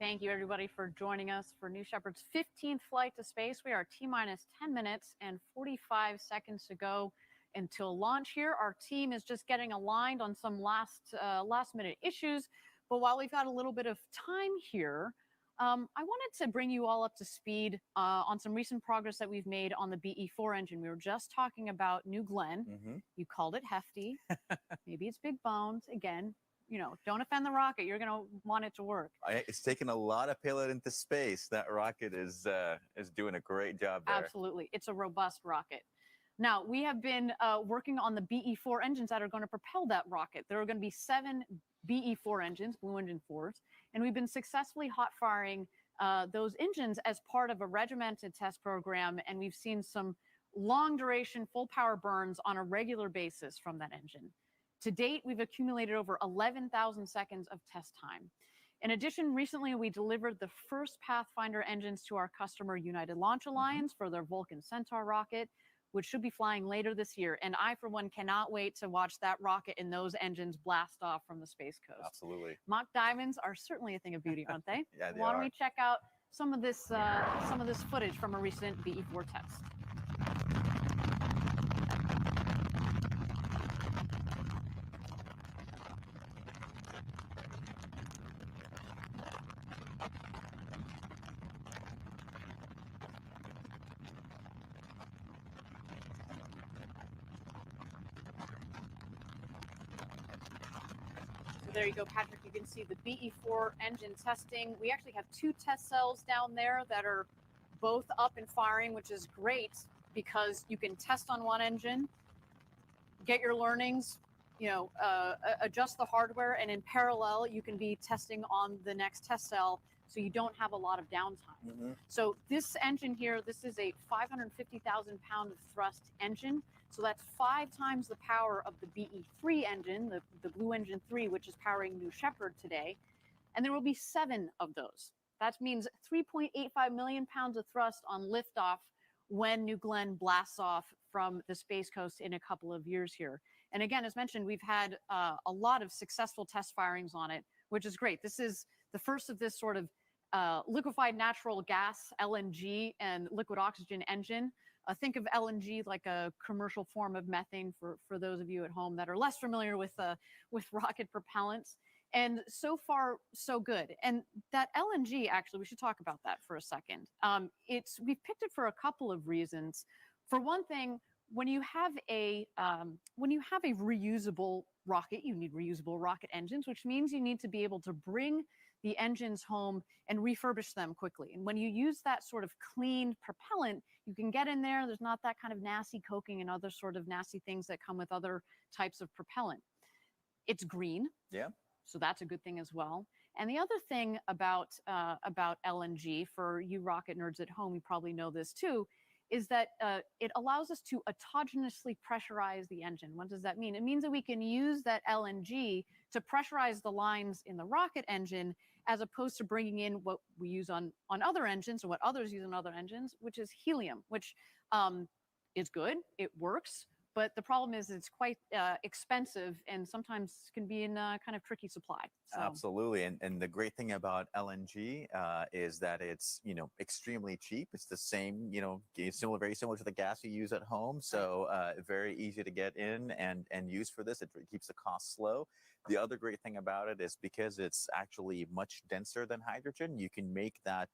S2: Thank you, everybody, for joining us for New Shepard's 15th flight to space. We are T-minus 10 minutes and 45 seconds to go until launch here. Our team is just getting aligned on some last-minute issues. But while we've got a little bit of time here, I wanted to bring you all up to speed on some recent progress that we've made on the BE4 engine. We were just talking about New Glenn.
S1: Mm-hmm.
S2: You called it hefty. Maybe it's big bones. Again, don't offend the rocket. You're going to want it to work.
S1: It's taken a lot of payload into space. That rocket is doing a great job there.
S2: Absolutely. It's a robust rocket. Now, we have been working on the BE4 engines that are going to propel that rocket. There are going to be 7 BE4 engines, Blue Engine 4s, and we've been successfully hot firing those engines as part of a regimented test program, and we've seen some long duration, full power burns on a regular basis from that engine. To date, we've accumulated over 11,000 seconds of test time. In addition, recently we delivered the first Pathfinder engines to our customer United Launch Alliance for their Vulcan Centaur rocket, which should be flying later this year. And I, for one, cannot wait to watch that rocket and those engines blast off from the Space Coast.
S1: Absolutely.
S2: Mock diamonds are certainly a thing of beauty, aren't they?
S1: Yeah, they
S2: Why don't
S1: are.
S2: we check out some of this footage from a recent BE-4 test? There you go, Patrick. You can see the BE-4 engine testing. We actually have 2 test cells down there that are both up and firing, which is great because you can test on one engine, get your learnings, adjust the hardware, and in parallel, you can be testing on the next test cell so you don't have a lot of downtime. So this engine here, this is a 550,000 pound of thrust engine. So that's 5 times the power of the BE-3 engine, the Blue Engine 3, which is powering New Shepard today. And there will be 7 of those. That means 3.85 million pounds of thrust on liftoff when New Glenn blasts off from the Space Coast in a couple of years here. And again, as mentioned, we've had a lot of successful test firings on it, which is great. This is the first of this sort of liquefied natural gas, LNG, and liquid oxygen engine. Think of LNG like a commercial form of methane for those of you at home that are less familiar with rocket propellants. And so far, so good. And that LNG, actually, we should talk about that for a second. We've picked it for a couple of reasons. For one thing, when you have a reusable rocket, you need reusable rocket engines, which means you need to be able to bring the engines home and refurbish them quickly. And when you use that sort of clean propellant, you can get in there. There's not that kind of nasty coking and other sort of nasty things that come with other types of propellant. It's green.
S1: Yeah.
S2: So that's a good thing as well. And the other thing about LNG, for you rocket nerds at home, you probably know this too, is that it allows us to autogenously pressurize the engine. What does that mean? It means that we can use that LNG to pressurize the lines in the rocket engine, as opposed to bringing in what we use on other engines, or what others use on other engines, which is helium, which is good, it works, but the problem is it's quite expensive and sometimes can be in a kind of tricky supply. So.
S1: Absolutely, and the great thing about LNG is that it's extremely cheap. It's the same, very similar to the gas you use at home. So very easy to get in and use for this. It keeps the costs low. The other great thing about it is because it's actually much denser than hydrogen, you can make that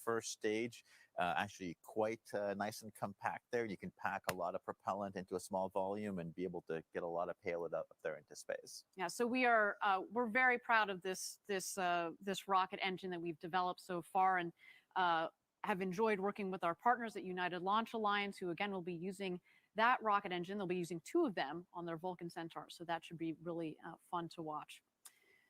S1: first stage actually quite nice and compact there. You can pack a lot of propellant into a small volume and be able to get a lot of payload up there into space.
S2: Yeah, so we're very proud of this rocket engine that we've developed so far, and have enjoyed working with our partners at United Launch Alliance, who again will be using that rocket engine. They'll be using 2 of them on their Vulcan Centaur, so that should be really fun to watch.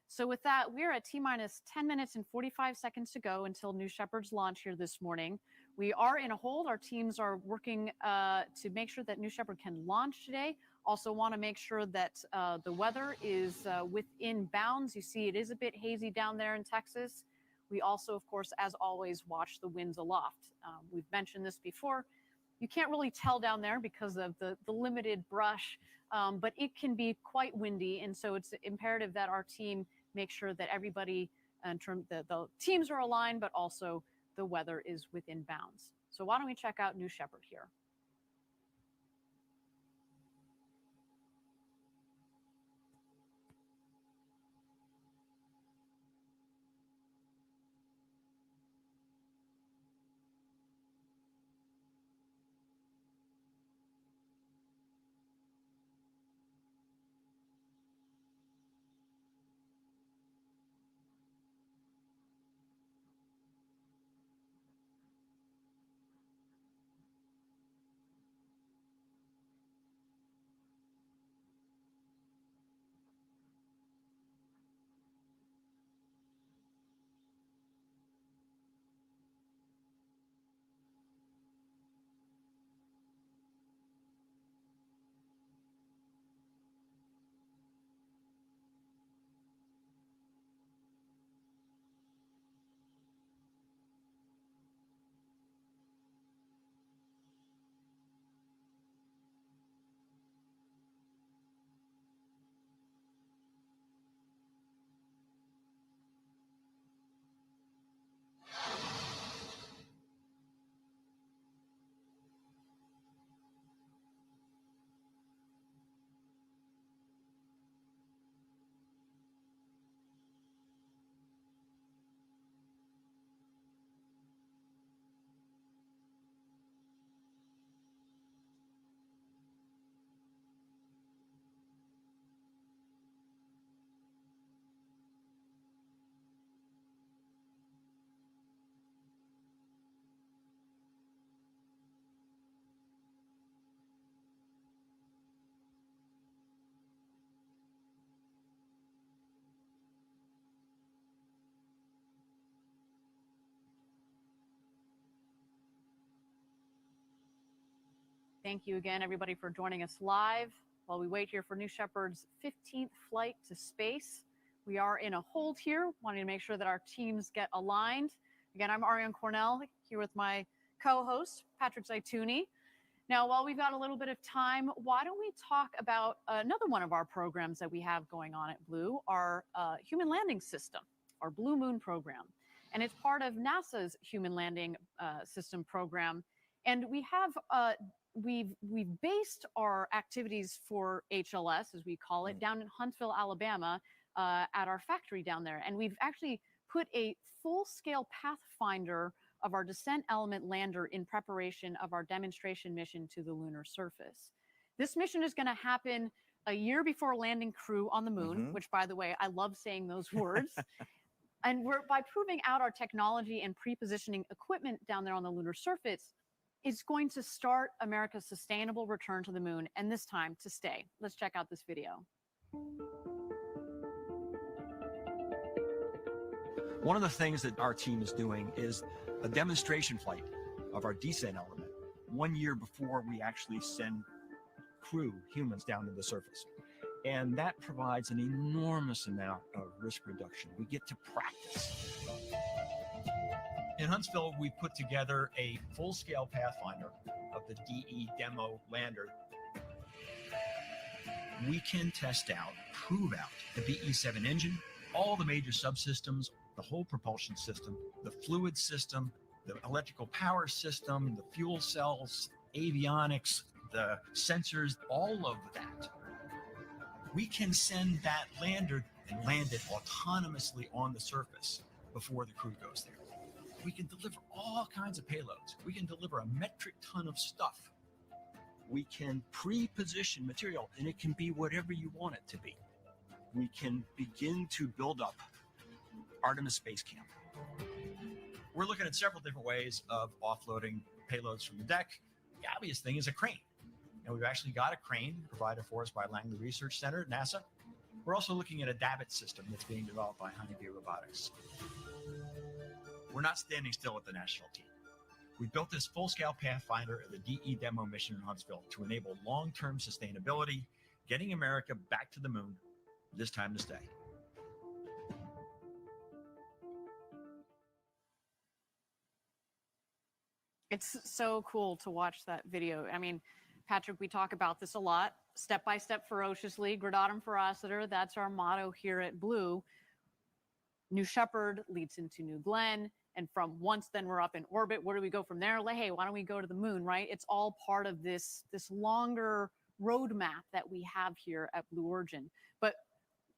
S2: So with that, we're at T-minus 10 minutes and 45 seconds to go until New Shepard's launch here this morning. We are in a hold. Our teams are working to make sure that New Shepard can launch today. Also want to make sure that the weather is within bounds. You see it is a bit hazy down there in Texas. We also, of course, as always, watch the winds aloft. We've mentioned this before. You can't really tell down there because of the limited brush, but it can be quite windy. And so it's imperative that our team make sure that everybody, the teams are aligned, but also the weather is within bounds. So why don't we check out New Shepard here? thank you again, everybody, for joining us live while we wait here for New Shepard's 15th flight to space. We are in a hold here, wanting to make sure that our teams get aligned. Again, I'm Ariane Cornell, here with my co-host, Patrick Zaituni. Now, while we've got a little bit of time, why don't we talk about another one of our programs that we have going on at Blue, our human landing system, our Blue Moon program. And it's part of NASA's Human Landing System program. And we have, we've based our activities for HLS, as we call it, down in Huntsville, Alabama, at our factory down there. And we've actually put a full-scale pathfinder of our descent element lander in preparation of our demonstration mission to the lunar surface. This mission is going to happen a year before landing crew on the moon, which, by the way, I love saying those words. And by proving out our technology and pre-positioning equipment down there on the lunar surface, it's going to start America's sustainable return to the moon, and this time to stay. Let's check out this video.
S16: One of the things that our team is doing is a demonstration flight of our descent element 1 year before we actually send crew, humans, down to the surface. And that provides an enormous amount of risk reduction. We get to practice. In Huntsville, we put together a full-scale pathfinder of the DE demo lander. We can test out, prove out the BE-7 engine, all the major subsystems, the whole propulsion system, the fluid system, the electrical power system, the fuel cells, avionics, the sensors, all of that. We can send that lander and land it autonomously on the surface before the crew goes there. We can deliver all kinds of payloads. We can deliver a metric ton of stuff. We can pre-position material, and it can be whatever you want it to be. We can begin to build up Artemis Space Camp. We're looking at several different ways of offloading payloads from the deck. The obvious thing is a crane. And we've actually got a crane provided for us by Langley Research Center at NASA. We're also looking at a Dabbit system that's being developed by Honeybee Robotics. We're not standing still with the national team. We built this full-scale pathfinder of the DE demo mission in Huntsville to enable long-term sustainability, getting America back to the moon, this time to stay.
S2: It's so cool to watch that video. I mean, Patrick, we talk about this a lot. Step by step, ferociously, gradatum ferociter. That's our motto here at Blue. New Shepard leads into New Glenn. And from once then we're up in orbit, where do we go from there? Like, hey, why don't we go to the moon, right? It's all part of this longer roadmap that we have here at Blue Origin. But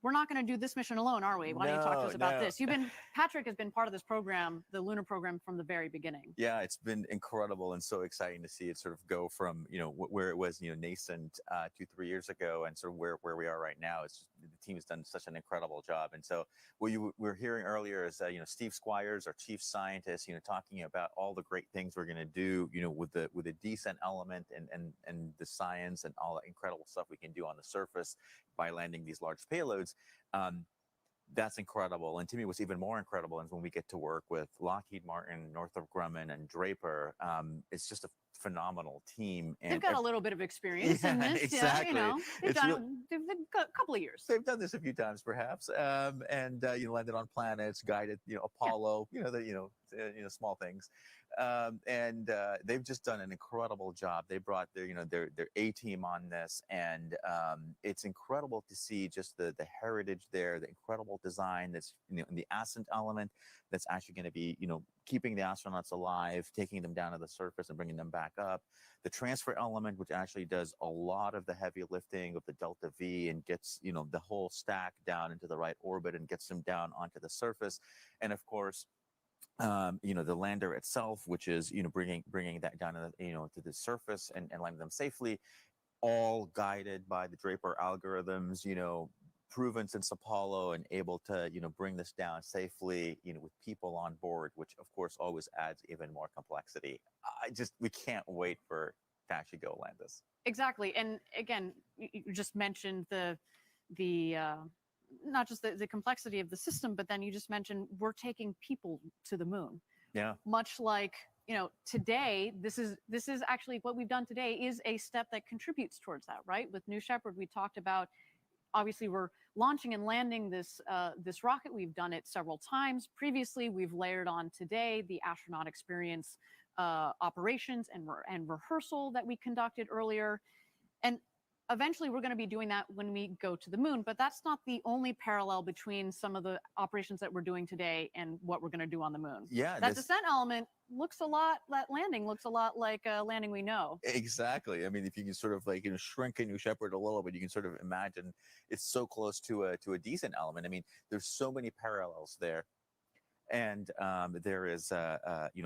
S2: we're not going to do this mission alone, are we? Why don't you talk to us about this? Patrick has been part of this program, the lunar program, from the very beginning.
S1: Yeah, it's been incredible and so exciting to see it sort of go from, where it was, nascent 2-3 years ago and sort of where we are right now. It's just, the team has done such an incredible job. And so what you were hearing earlier is, Steve Squires, our chief scientist, talking about all the great things we're going to do, with the descent element and the science and all the incredible stuff we can do on the surface by landing these large payloads. That's incredible. And to me, what's even more incredible is when we get to work with Lockheed Martin, Northrop Grumman, and Draper. It's just a phenomenal team. And
S2: they've got a little bit of experience in this.
S1: Exactly.
S2: Yeah, they've done it a couple of years.
S1: They've done this a few times, perhaps, and landed on planets, guided, Apollo, the small things, and they've just done an incredible job. They brought their A team on this, and it's incredible to see just the heritage there, the incredible design that's in the ascent element that's actually going to be keeping the astronauts alive, taking them down to the surface and bringing them back up. The transfer element, which actually does a lot of the heavy lifting of the Delta V and gets, the whole stack down into the right orbit and gets them down onto the surface. And of course, the lander itself, which is, bringing that down to to the surface and landing them safely, all guided by the Draper algorithms, proven since Apollo and able to, bring this down safely, with people on board, which of course always adds even more complexity. We can't wait to actually go land this.
S2: Exactly. And again, you just mentioned the not just the complexity of the system, but then you just mentioned we're taking people to the moon.
S1: Yeah.
S2: Much like today, this is actually what we've done today is a step that contributes towards that, right? With New Shepard, we talked about, obviously we're launching and landing this rocket. We've done it several times previously. We've layered on today the astronaut experience operations and rehearsal that we conducted earlier. And eventually we're going to be doing that when we go to the moon, but that's not the only parallel between some of the operations that we're doing today and what we're going to do on the moon.
S1: Yeah,
S2: that descent element looks a lot, that landing looks a lot like a landing we know.
S1: Exactly. I mean, if you can sort of like, shrink a New Shepard a little bit, you can sort of imagine it's so close to a decent element. I mean, there's so many parallels there. And there is,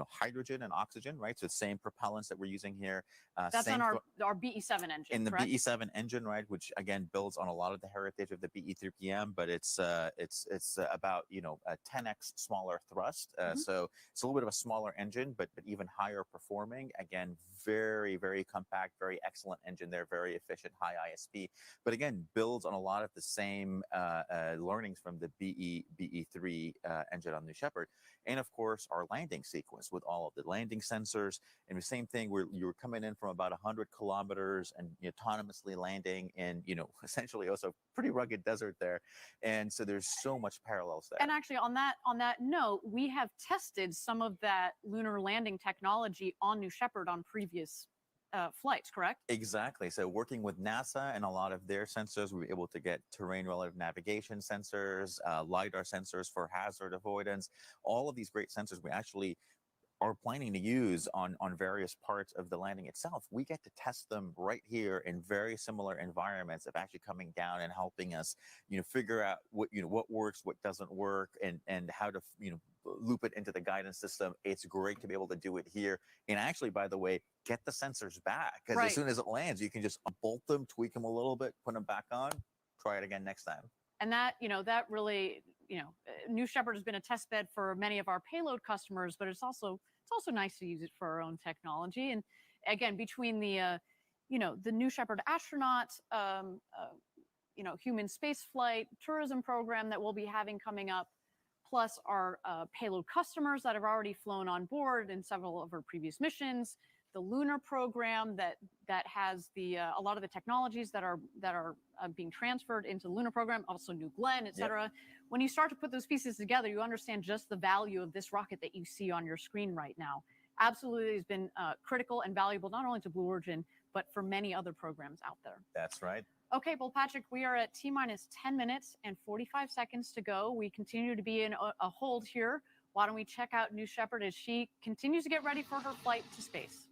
S1: hydrogen and oxygen, right? So same propellants that we're using here.
S2: That's on our BE7 engine,
S1: in the
S2: correct?
S1: BE7 engine, right? Which again builds on a lot of the heritage of the BE3PM, but it's about a 10x smaller thrust. So it's a little bit of a smaller engine, but even higher performing. Again, very, very compact, very excellent engine there, very efficient, high ISP. But again, builds on a lot of the same learnings from the BE3 engine on New Shepard. And of course, our landing sequence with all of the landing sensors. And the same thing, where you were coming in from about 100 kilometers and autonomously landing in, essentially also pretty rugged desert there. And so there's so much parallels there.
S2: And actually, on that note, we have tested some of that lunar landing technology on New Shepard on previous flights, correct?
S1: Exactly. So working with NASA and a lot of their sensors, we were able to get terrain relative navigation sensors, LiDAR sensors for hazard avoidance, all of these great sensors we actually are planning to use on various parts of the landing itself. We get to test them right here in very similar environments of actually coming down and helping us, figure out what works, what doesn't work, and how to, loop it into the guidance system. It's great to be able to do it here. And actually, by the way, get the sensors back, because as soon as it lands, you can just unbolt them, tweak them a little bit, put them back on, try it again next time.
S2: And that really, New Shepard has been a test bed for many of our payload customers, but it's also nice to use it for our own technology. And again, between the New Shepard astronaut, human space flight tourism program that we'll be having coming up, plus our payload customers that have already flown on board in several of our previous missions, the lunar program that has a lot of the technologies that are being transferred into the lunar program, also New Glenn, et cetera. Yep. When you start to put those pieces together, you understand just the value of this rocket that you see on your screen right now. Absolutely has been critical and valuable, not only to Blue Origin, but for many other programs out there.
S1: That's right.
S2: Okay, well, Patrick, we are at T-minus 10 minutes and 45 seconds to go. We continue to be in a hold here. Why don't we check out New Shepard as she continues to get ready for her flight to space?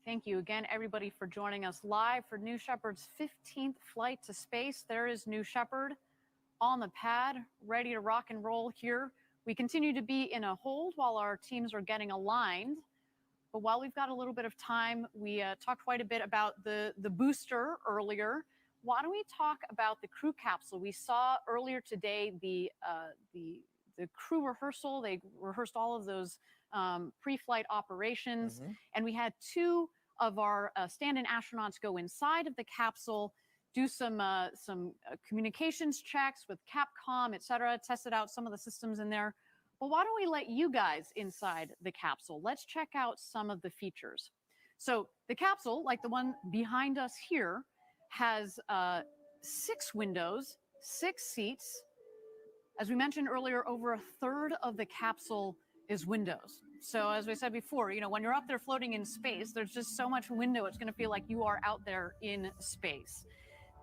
S2: Thank you again, everybody, for joining us live for New Shepard's 15th flight to space. There is New Shepard on the pad, ready to rock and roll here. We continue to be in a hold while our teams are getting aligned. But while we've got a little bit of time, we talked quite a bit about the booster earlier. Why don't we talk about the crew capsule? We saw earlier today the crew rehearsal. They rehearsed all of those pre-flight operations, and we had two of our stand-in astronauts go inside of the capsule, do some communications checks with Capcom, et cetera, tested out some of the systems in there. But why don't we let you guys inside the capsule? Let's check out some of the features. So the capsule, like the one behind us here, has 6 windows, 6 seats. As we mentioned earlier, over a third of the capsule is windows. So as we said before, you know, when you're up there floating in space, there's just so much window, it's going to feel like you are out there in space.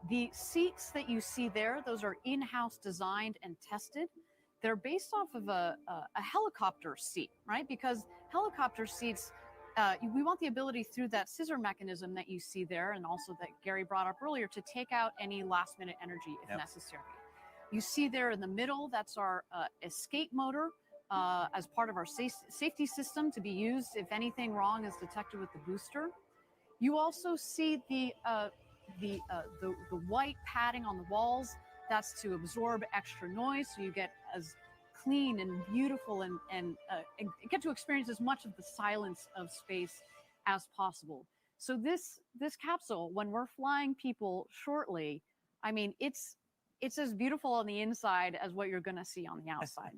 S2: The seats that you see there, those are in-house designed and tested. They're based off of a helicopter seat, right? Because helicopter seats, we want the ability through that scissor mechanism that you see there, and also that Gary brought up earlier, to take out any last-minute energy if necessary. You see there in the middle, that's our escape motor as part of our safety system to be used if anything wrong is detected with the booster. You also see the white padding on the walls. That's to absorb extra noise, so you get as clean and beautiful and get to experience as much of the silence of space as possible. So this capsule, when we're flying people shortly, I mean, it's as beautiful on the inside as what you're going to see on the outside.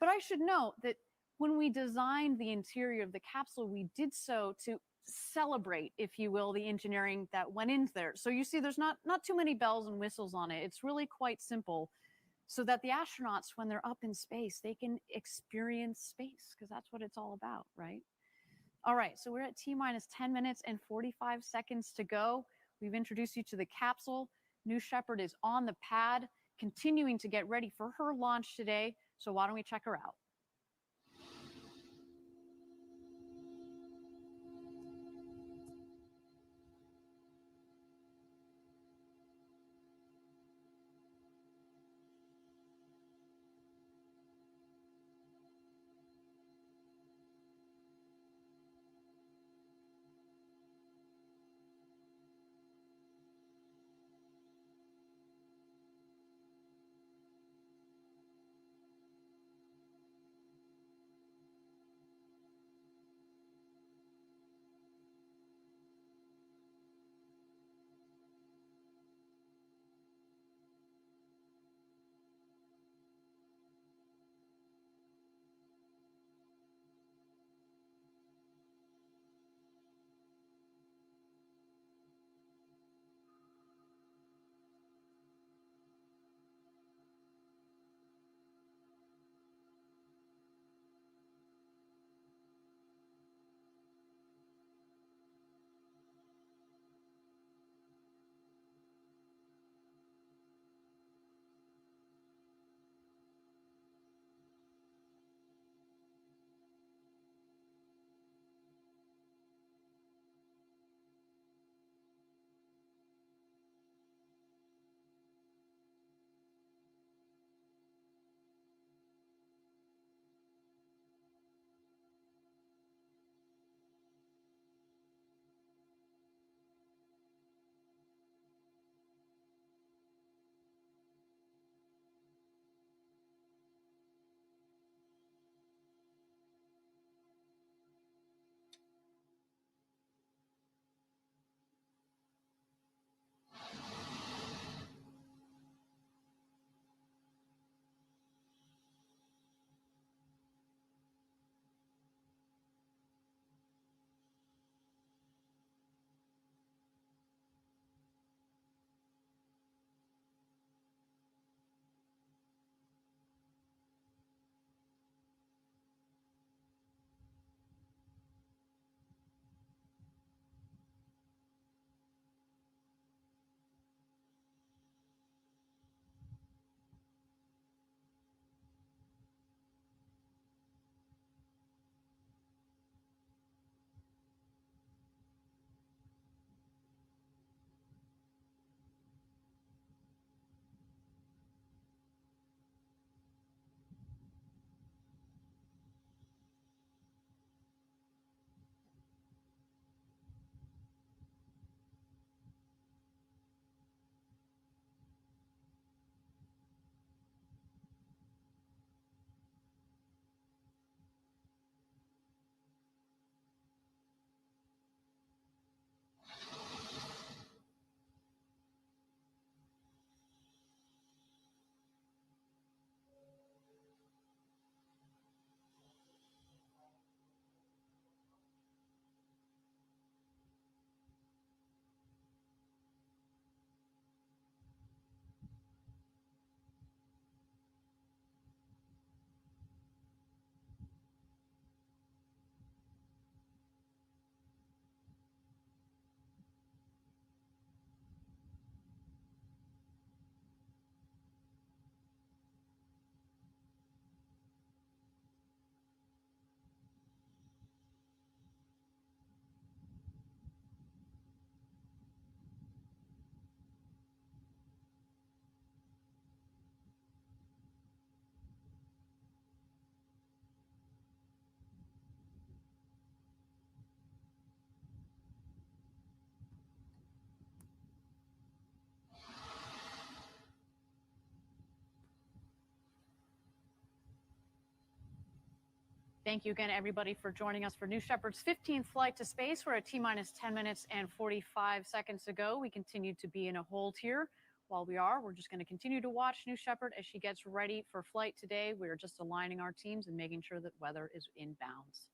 S2: But I should note that when we designed the interior of the capsule, we did so to celebrate, if you will, the engineering that went into there. So you see there's not too many bells and whistles on it. It's really quite simple, so that the astronauts, when they're up in space, they can experience space, because that's what it's all about, right? All right, so we're at T-minus 10 minutes and 45 seconds to go. We've introduced you to the capsule. New Shepard is on the pad, continuing to get ready for her launch today. So why don't we check her out? Thank you again, everybody, for joining us for New Shepard's 15th flight to space. We're at T-minus 10 minutes and 45 seconds to go. We continue to be in a hold here. While we're just going to continue to watch New Shepard as she gets ready for flight today. We're just aligning our teams and making sure that weather is in bounds.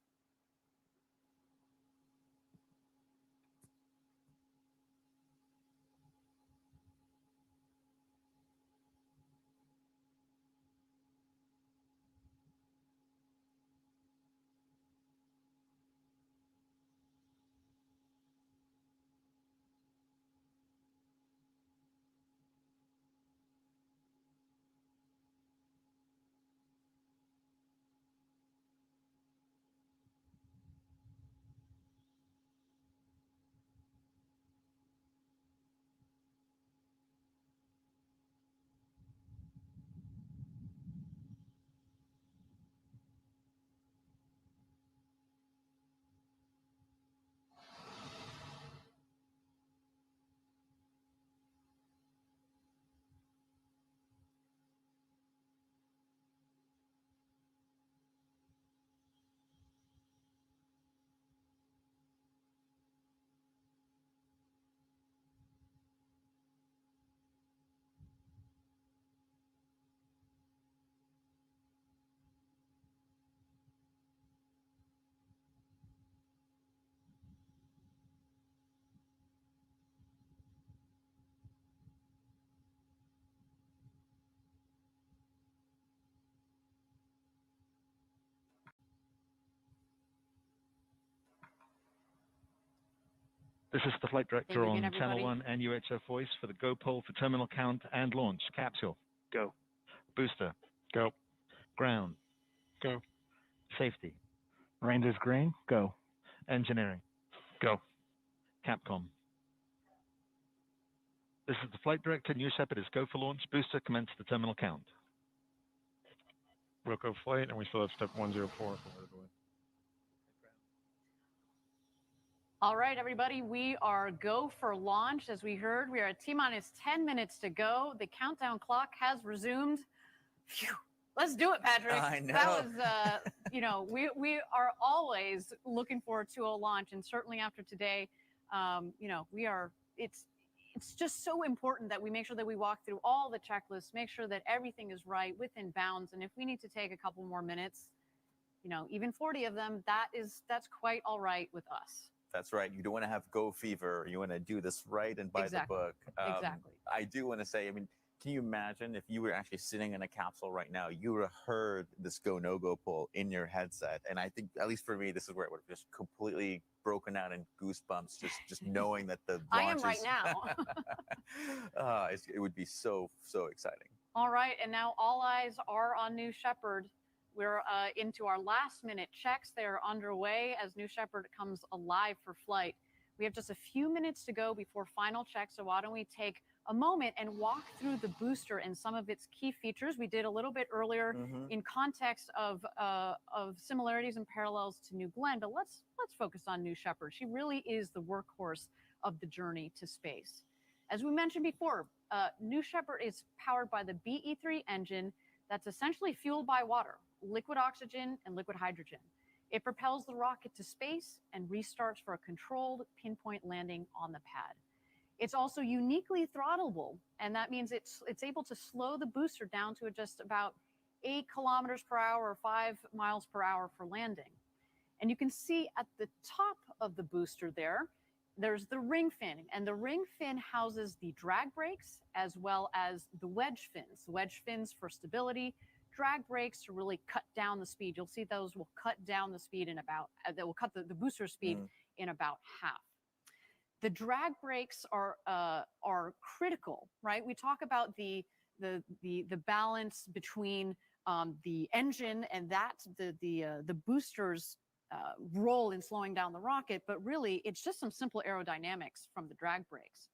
S17: This is the flight director
S2: Thank you
S17: on
S2: again,
S17: Channel
S2: everybody.
S17: 1 and UHF Voice for the Go poll for terminal count and launch. Capsule. Go. Booster.
S6: Go.
S17: Ground.
S6: Go.
S17: Safety.
S6: Range green. Go.
S17: Engineering.
S6: Go.
S17: Capcom. This is the flight director. New Shepard is go for launch. Booster, commence the terminal count.
S6: Wilco flight, and we still have step 104.
S2: All right, everybody, we are go for launch. As we heard, we are at T-minus 10 minutes to go. The countdown clock has resumed. Phew. Let's do it, Patrick.
S1: I know.
S2: That was, we are always looking forward to a launch, and certainly after today, it's just so important that we make sure that we walk through all the checklists, make sure that everything is right within bounds, and if we need to take a couple more minutes, even 40 of them, that's quite all right with us.
S1: That's right. You don't want to have go fever. You want to do this right and by
S2: Exactly.
S1: the book.
S2: Exactly.
S1: I do want to say, can you imagine if you were actually sitting in a capsule right now, you would have heard this go, no go poll in your headset. And I think, at least for me, this is where it would have just completely broken out in goosebumps, just knowing that the launch
S2: I am right now.
S1: it would be so exciting.
S2: All right, and now all eyes are on New Shepard. We're into our last minute checks. They're underway as New Shepard comes alive for flight. We have just a few minutes to go before final checks, so why don't we take a moment and walk through the booster and some of its key features. We did a little bit earlier in context of similarities and parallels to New Glenn, but let's focus on New Shepard. She really is the workhorse of the journey to space. As we mentioned before, New Shepard is powered by the BE-3 engine that's essentially fueled by water, liquid oxygen and liquid hydrogen. It propels the rocket to space and restarts for a controlled pinpoint landing on the pad. It's also uniquely throttleable, and that means it's able to slow the booster down to just about 8 kilometers per hour or 5 miles per hour for landing. And you can see at the top of the booster there's the ring fin, and the ring fin houses the drag brakes as well as the wedge fins. The wedge fins for stability, drag brakes to really cut down the speed. You'll see those will cut down the speed that will cut the booster speed in about half. The drag brakes are critical, right? We talk about the balance between the engine and the booster's role in slowing down the rocket, but really it's just some simple aerodynamics from the drag brakes.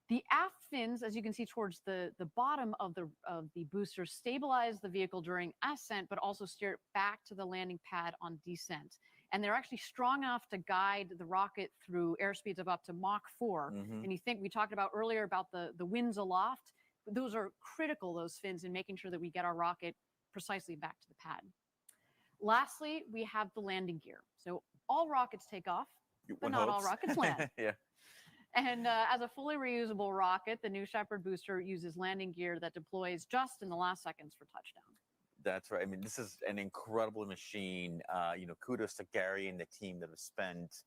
S2: The aft fins, as you can see towards the bottom of the booster, stabilize the vehicle during ascent, but also steer it back to the landing pad on descent. And they're actually strong enough to guide the rocket through airspeeds of up to Mach 4. And we talked about earlier about the winds aloft. Those are critical, those fins, in making sure that we get our rocket precisely back to the pad. Lastly, we have the landing gear. So all rockets take off, but
S1: One
S2: not all
S1: hopes.
S2: rockets land.
S1: Yeah.
S2: And as a fully reusable rocket, the New Shepard booster uses landing gear that deploys just in the last seconds for touchdown.
S1: That's right. I mean, this is an incredible machine. Kudos to Gary and the team that have spent,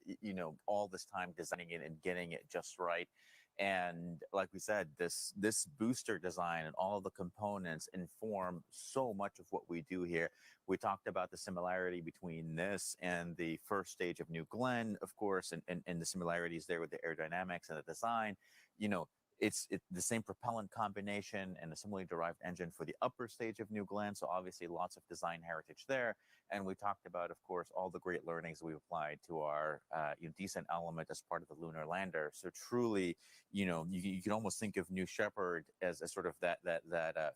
S1: all this time designing it and getting it just right. And like we said, this booster design and all of the components inform so much of what we do here. We talked about the similarity between this and the first stage of New Glenn, of course, and the similarities there with the aerodynamics and the design. It's the same propellant combination and a similarly derived engine for the upper stage of New Glenn. So obviously lots of design heritage there. And we talked about, of course, all the great learnings we've applied to our descent element as part of the lunar lander. So truly, you can almost think of New Shepard as a sort of that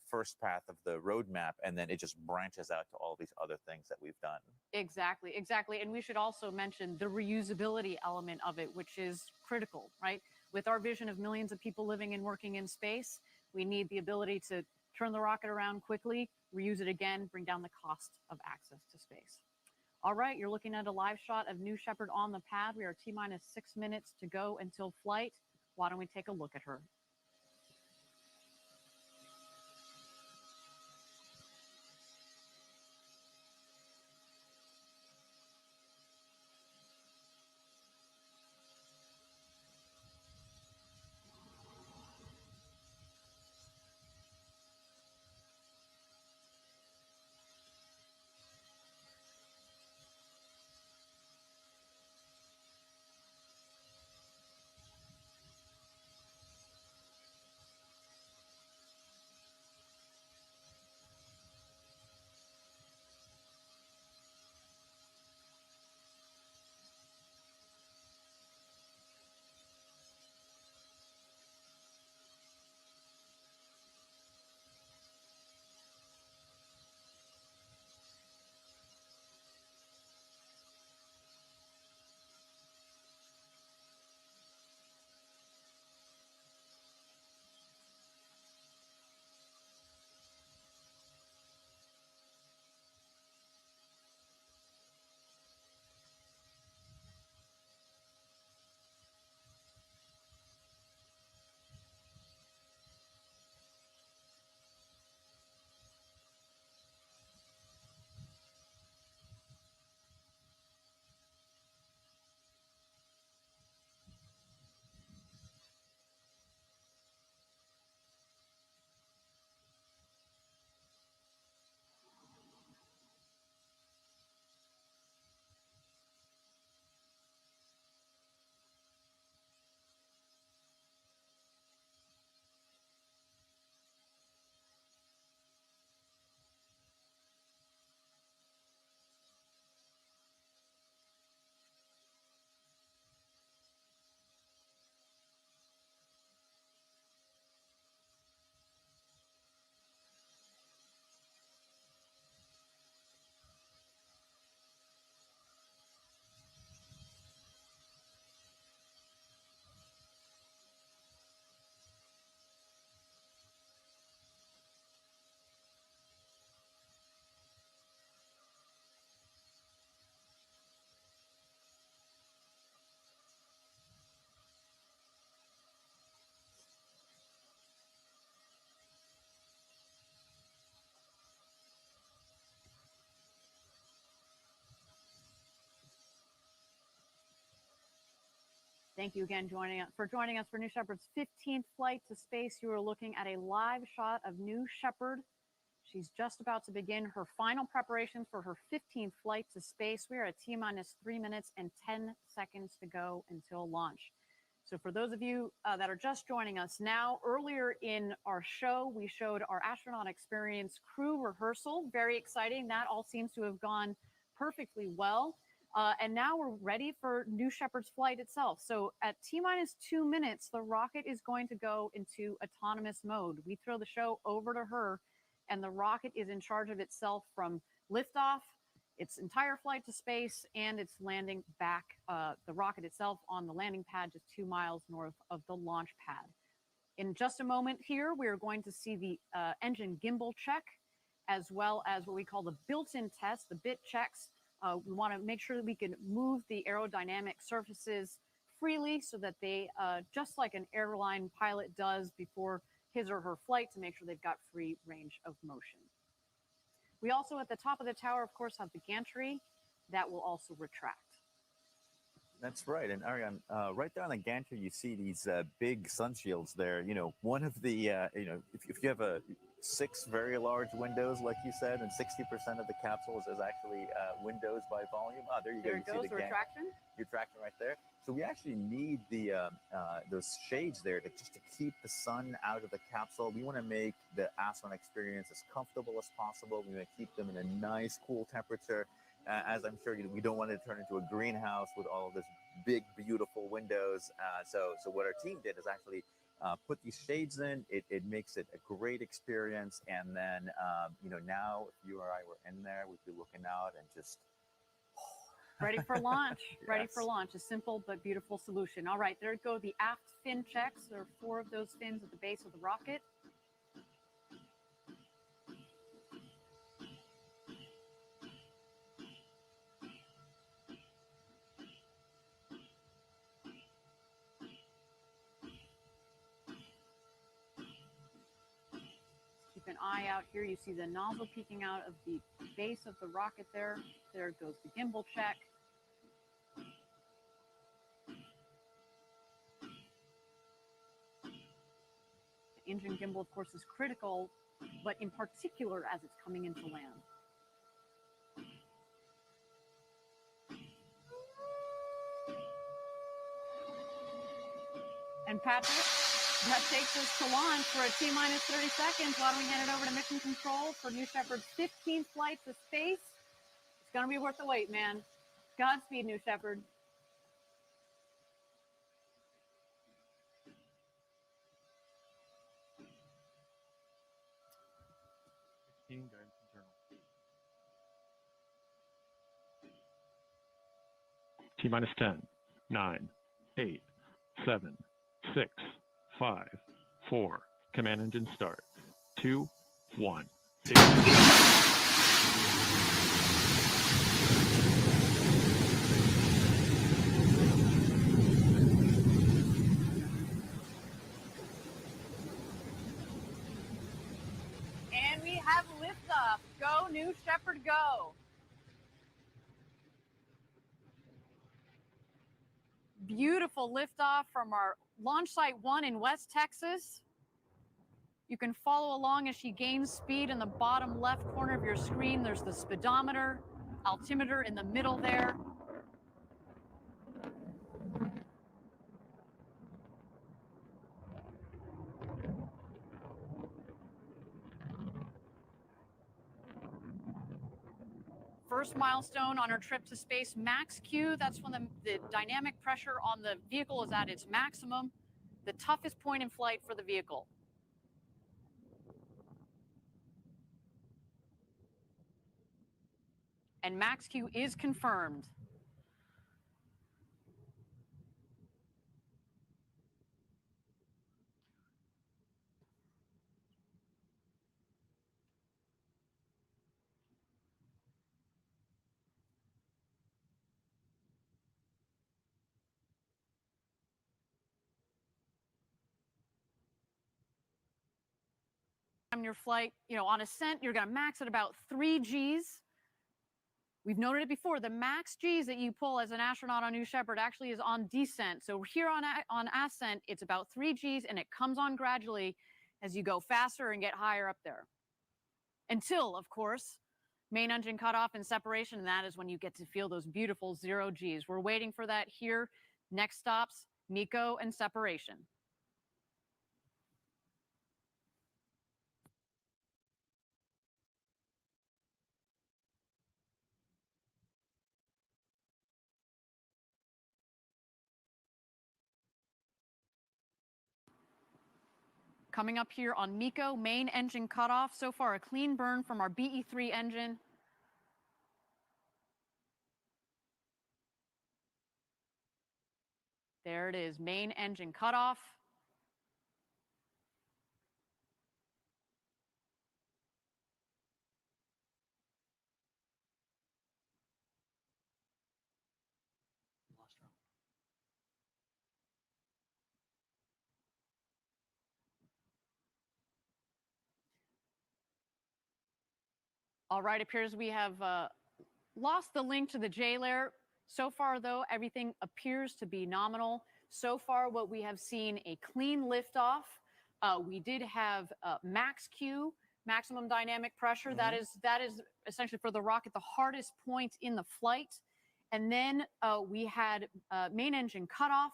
S1: first path of the roadmap, and then it just branches out to all these other things that we've done.
S2: Exactly. And we should also mention the reusability element of it, which is critical, right? With our vision of millions of people living and working in space, we need the ability to turn the rocket around quickly, reuse it again, bring down the cost of access to space. All right, you're looking at a live shot of New Shepard on the pad. We are T-minus 6 minutes to go until flight. Why don't we take a look at her? Thank you again for joining us for New Shepard's 15th flight to space. You are looking at a live shot of New Shepard. She's just about to begin her final preparations for her 15th flight to space. We are at T-minus 3 minutes and 10 seconds to go until launch. So for those of you that are just joining us now, earlier in our show, we showed our astronaut experience crew rehearsal. Very exciting. That all seems to have gone perfectly well. And now we're ready for New Shepard's flight itself. So at T-minus 2 minutes, the rocket is going to go into autonomous mode. We throw the show over to her, and the rocket is in charge of itself from liftoff, its entire flight to space, and its landing back, the rocket itself on the landing pad just 2 miles north of the launch pad. In just a moment here, we're going to see the engine gimbal check, as well as what we call the built-in test, the bit checks. We want to make sure that we can move the aerodynamic surfaces freely so that they, just like an airline pilot does before his or her flight, to make sure they've got free range of motion. We also, at the top of the tower, of course, have the gantry that will also retract.
S1: That's right. And Ariane, right there on the gantry, you see these big sun shields there. You know, one of the, if you have 6 very large windows, like you said, and 60% of the capsule is actually windows by volume. Ah, there you go.
S2: There it goes, the retraction.
S1: Retraction right there. So we actually need the those shades there to just to keep the sun out of the capsule. We want to make the astronaut experience as comfortable as possible. We want to keep them in a nice, cool temperature. As I'm sure we don't want to turn into a greenhouse with all of this big, beautiful windows. So what our team did is actually put these shades in. It makes it a great experience. And then, now if you or I were in there, we'd be looking out and just
S2: ready for launch.
S1: Yes.
S2: Ready for launch. A simple but beautiful solution. All right, there go the aft fin checks. There are 4 of those fins at the base of the rocket. Keep an eye out here. You see the nozzle peeking out of the base of the rocket there. There goes the gimbal check. The engine gimbal, of course, is critical, but in particular as it's coming into land. And Patrick, that takes us to launch for a T-minus 30 seconds. Why don't we hand it over to Mission Control for New Shepard's 15th flight to space? It's going to be worth the wait, man. Godspeed, New Shepard.
S6: T-minus 10, 9, 8, 7, 6, 5, 4. Command engine start. 2, 1.
S2: And we have liftoff. Go, New Shepard, go. Beautiful liftoff from our launch site 1 in West Texas. You can follow along as she gains speed in the bottom left corner of your screen. There's the speedometer, altimeter in the middle there. First milestone on her trip to space, max Q. That's when the dynamic pressure on the vehicle is at its maximum, the toughest point in flight for the vehicle. And max Q is confirmed. Your flight, on ascent, you're going to max at about 3 Gs. We've noted it before. The max Gs that you pull as an astronaut on New Shepard actually is on descent. So here on ascent, it's about 3 Gs, and it comes on gradually as you go faster and get higher up there. Until, of course, main engine cutoff and separation, and that is when you get to feel those beautiful 0 Gs. We're waiting for that here. Next stops, MECO and separation. Coming up here on MECO, main engine cutoff. So far, a clean burn from our BE-3 engine. There it is, main engine cutoff. All right, appears we have lost the link to the J layer. So far, though, everything appears to be nominal. So far, what we have seen a clean liftoff. We did have max Q, maximum dynamic pressure. That is essentially for the rocket the hardest point in the flight. And then we had main engine cutoff.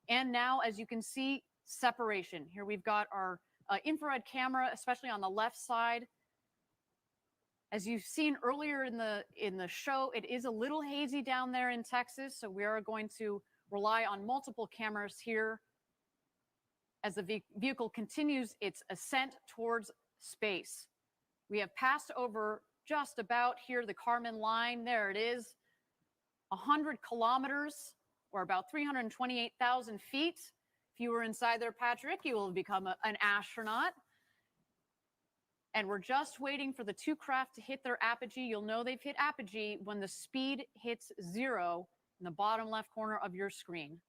S2: And now, as you can see, separation. Here we've got our infrared camera, especially on the left side. As you've seen earlier in the show, it is a little hazy down there in Texas, so we are going to rely on multiple cameras here as the vehicle continues its ascent towards space. We have passed over just about here the Kármán line. There it is, 100 kilometers, or about 328,000 feet. If you were inside there, Patrick, you will become an astronaut. And we're just waiting for the two craft to hit their apogee. You'll know they've hit apogee when the speed hits 0 in the bottom left corner of your screen.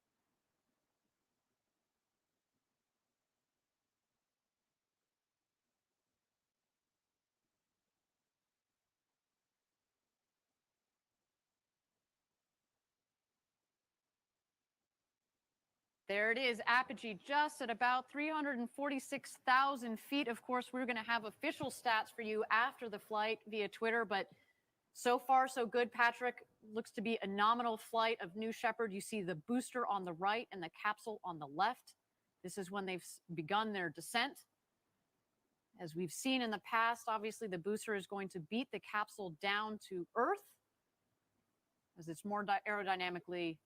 S2: There it is, apogee just at about 346,000 feet. Of course, we're going to have official stats for you after the flight via Twitter, but so far, so good, Patrick. Looks to be a nominal flight of New Shepard. You see the booster on the right and the capsule on the left. This is when they've begun their descent. As we've seen in the past, obviously the booster is going to beat the capsule down to Earth as it's more better aerodynamically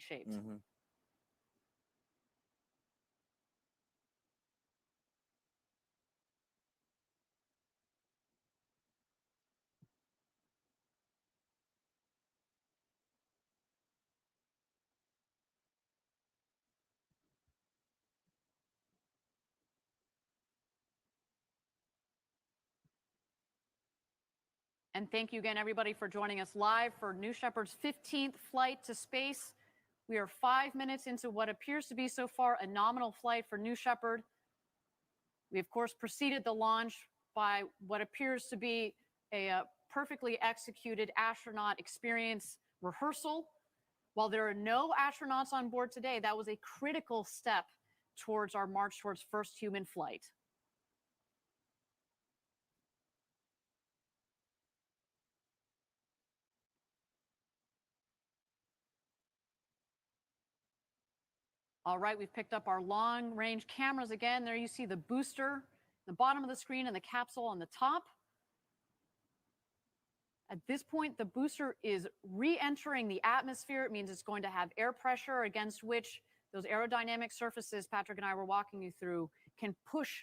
S2: shaped.
S1: Mm-hmm.
S2: And thank you again, everybody, for joining us live for New Shepard's 15th flight to space. We are 5 minutes into what appears to be so far a nominal flight for New Shepard. We, of course, preceded the launch by what appears to be a perfectly executed astronaut experience rehearsal. While there are no astronauts on board today, that was a critical step towards our march towards first human flight. All right, we've picked up our long-range cameras again. There you see the booster, the bottom of the screen, and the capsule on the top. At this point, the booster is re-entering the atmosphere. It means it's going to have air pressure against which those aerodynamic surfaces Patrick and I were walking you through can push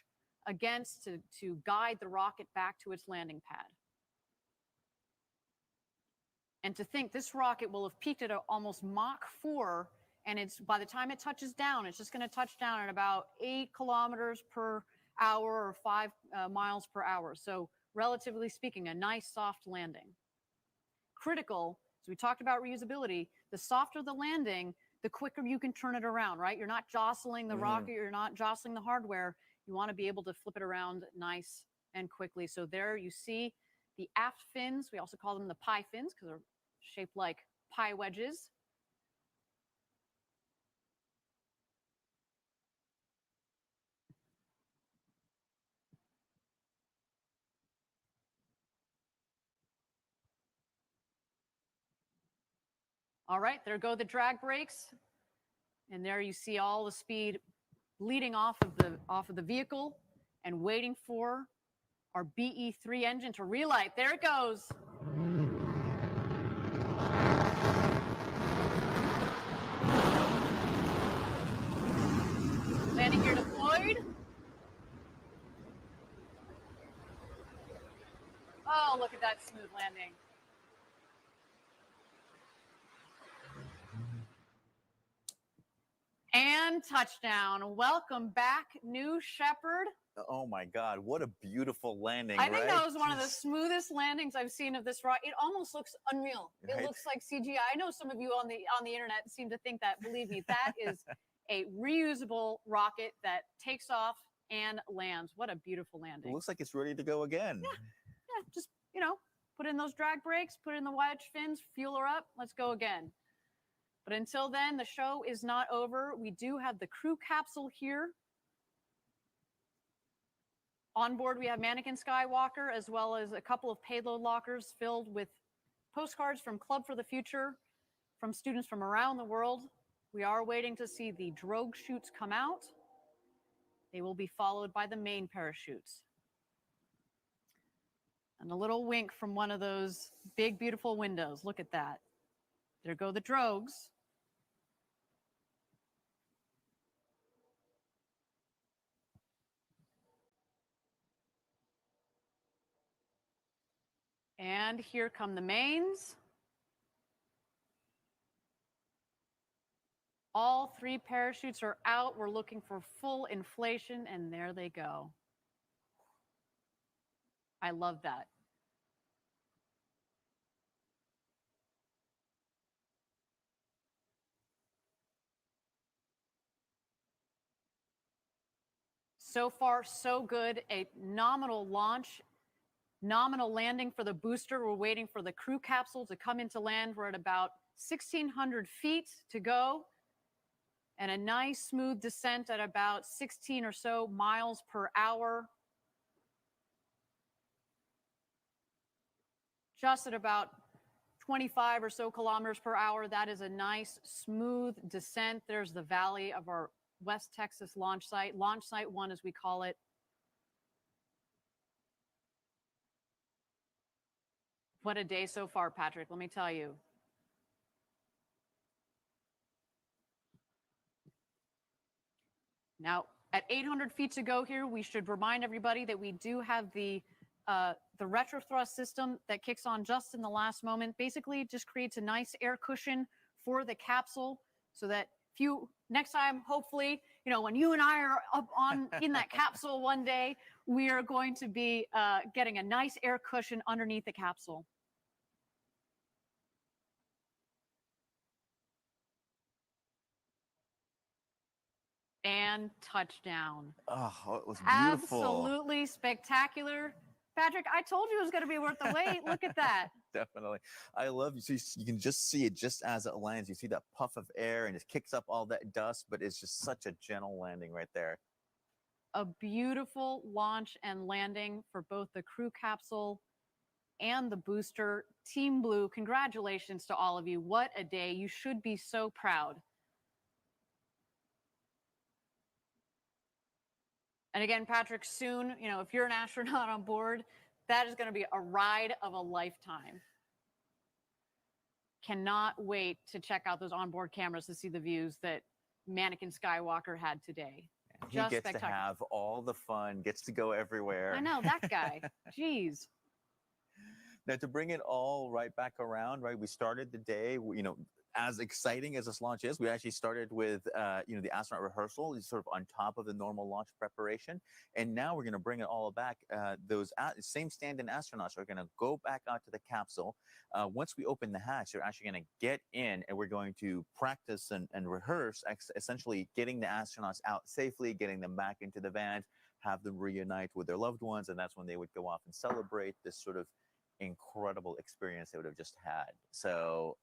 S2: against to guide the rocket back to its landing pad. And to think this rocket will have peaked at almost Mach 4, and it's by the time it touches down, it's just going to touch down at about 8 kilometers per hour or 5 miles per hour. So relatively speaking, a nice soft landing. Critical, as we talked about reusability, the softer the landing, the quicker you can turn it around, right? You're not jostling the rocket, you're not jostling the hardware. You want to be able to flip it around nice and quickly. So there you see the aft fins. We also call them the pie fins because they're shaped like pie wedges. All right, there go the drag brakes. And there you see all the speed leading off of the vehicle and waiting for our BE-3 engine to relight. There it goes. Landing gear deployed. Oh, look at that smooth landing. And touchdown. Welcome back, New Shepard.
S1: Oh my God, what a beautiful landing,
S2: I think
S1: right?
S2: that was one of the smoothest landings I've seen of this rocket. It almost looks unreal. It
S1: Right.
S2: looks like CGI. I know some of you on the internet seem to think that. Believe me, that is a reusable rocket that takes off and lands. What a beautiful landing.
S1: It looks like it's ready to go again.
S2: Yeah, just, put in those drag brakes, put in the wedge fins, fuel her up, let's go again. But until then, the show is not over. We do have the crew capsule here. On board, we have Mannequin Skywalker, as well as a couple of payload lockers filled with postcards from Club for the Future, from students from around the world. We are waiting to see the drogue chutes come out. They will be followed by the main parachutes. And a little wink from one of those big, beautiful windows. Look at that. There go the drogues. And here come the mains. All 3 parachutes are out. We're looking for full inflation, and there they go. I love that. So far, so good. A nominal launch, nominal landing for the booster. We're waiting for the crew capsule to come into land. We're at about 1,600 feet to go. And a nice smooth descent at about 16 or so miles per hour. Just at about 25 or so kilometers per hour. That is a nice smooth descent. There's the valley of our West Texas launch Site 1 as we call it. What a day so far, Patrick, let me tell you. Now, at 800 feet to go here, we should remind everybody that we do have the retro thrust system that kicks on just in the last moment. Basically, it just creates a nice air cushion for the capsule so that next time, hopefully, when you and I are up in that capsule one day, we are going to be getting a nice air cushion underneath the capsule. And touchdown.
S1: Oh, it was beautiful.
S2: Absolutely spectacular. Patrick, I told you it was going to be worth the wait. Look at that.
S1: Definitely. I love you. So you can just see it just as it lands. You see that puff of air and it kicks up all that dust, but it's just such a gentle landing right there.
S2: A beautiful launch and landing for both the crew capsule and the booster. Team Blue, congratulations to all of you. What a day. You should be so proud. And again, Patrick, soon, if you're an astronaut on board, that is going to be a ride of a lifetime. Cannot wait to check out those onboard cameras to see the views that Mannequin Skywalker had today.
S1: He gets to have all the fun, gets to go everywhere.
S2: I know, that guy. Jeez.
S1: Now, to bring it all right back around, right, we started the day, as exciting as this launch is, we actually started with, the astronaut rehearsal is sort of on top of the normal launch preparation. And now we're going to bring it all back. Those same stand-in astronauts are going to go back out to the capsule. Once we open the hatch, they're actually going to get in and we're going to practice and rehearse, essentially getting the astronauts out safely, getting them back into the van, have them reunite with their loved ones. And that's when they would go off and celebrate this sort of incredible experience they would have just had. So,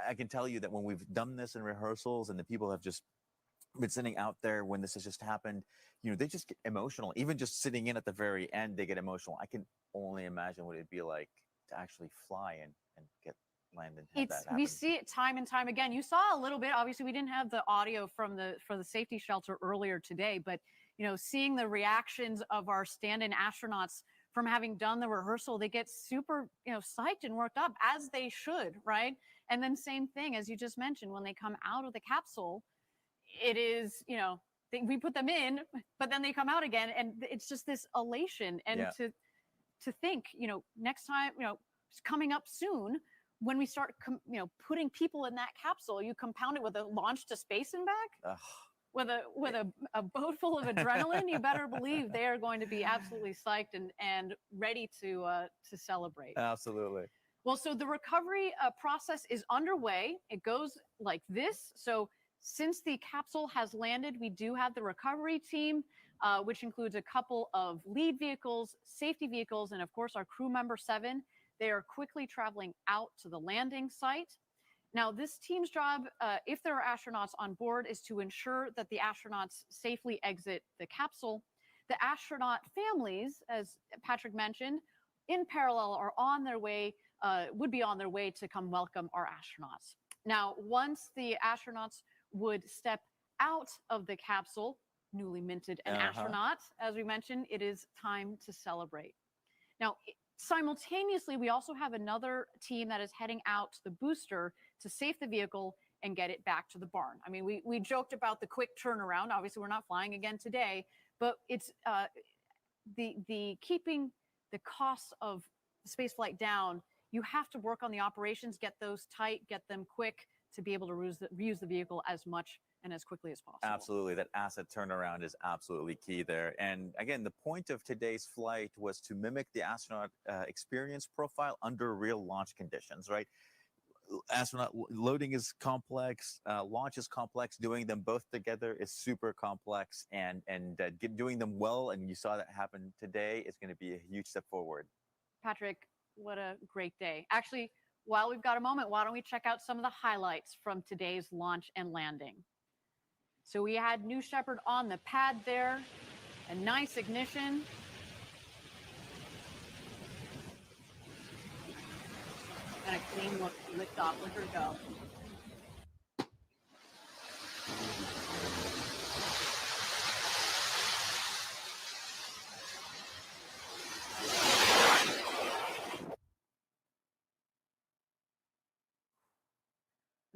S1: I can tell you that when we've done this in rehearsals and the people have just been sitting out there when this has just happened, they just get emotional. Even just sitting in at the very end, they get emotional. I can only imagine what it'd be like to actually fly and get landed.
S2: We see it time and time again. You saw a little bit. Obviously, we didn't have the audio for the safety shelter earlier today, but seeing the reactions of our stand-in astronauts from having done the rehearsal, they get super, psyched and worked up, as they should, right? And then same thing, as you just mentioned, when they come out of the capsule, it is, we put them in, but then they come out again, and it's just this elation. And to think, next time, it's coming up soon, when we start, putting people in that capsule, you compound it with a launch to space and back. With a boat full of adrenaline, you better believe they are going to be absolutely psyched and ready to celebrate.
S1: Absolutely.
S2: Well, so the recovery process is underway. It goes like this. So since the capsule has landed, we do have the recovery team which includes a couple of lead vehicles, safety vehicles, and of course our crew member 7. They are quickly traveling out to the landing site. Now, this team's job, if there are astronauts on board, is to ensure that the astronauts safely exit the capsule. The astronaut families, as Patrick mentioned, in parallel are on their way, would be on their way to come welcome our astronauts. Now, once the astronauts would step out of the capsule, newly minted an astronaut, as we mentioned, it is time to celebrate. Now, simultaneously, we also have another team that is heading out to the booster to safe the vehicle and get it back to the barn. I mean, we joked about the quick turnaround. Obviously, we're not flying again today, but it's the keeping the costs of spaceflight down. You have to work on the operations, get those tight, get them quick to be able to reuse the vehicle as much and as quickly as possible.
S1: Absolutely. That asset turnaround is absolutely key there. And again, the point of today's flight was to mimic the astronaut experience profile under real launch conditions, right? Astronaut loading is complex, launch is complex, doing them both together is super complex, and doing them well, and you saw that happen today, is going to be a huge step forward.
S2: Patrick, what a great day. Actually, while we've got a moment, why don't we check out some of the highlights from today's launch and landing. So we had New Shepard on the pad there, a nice ignition. And a clean lift off. Look her go.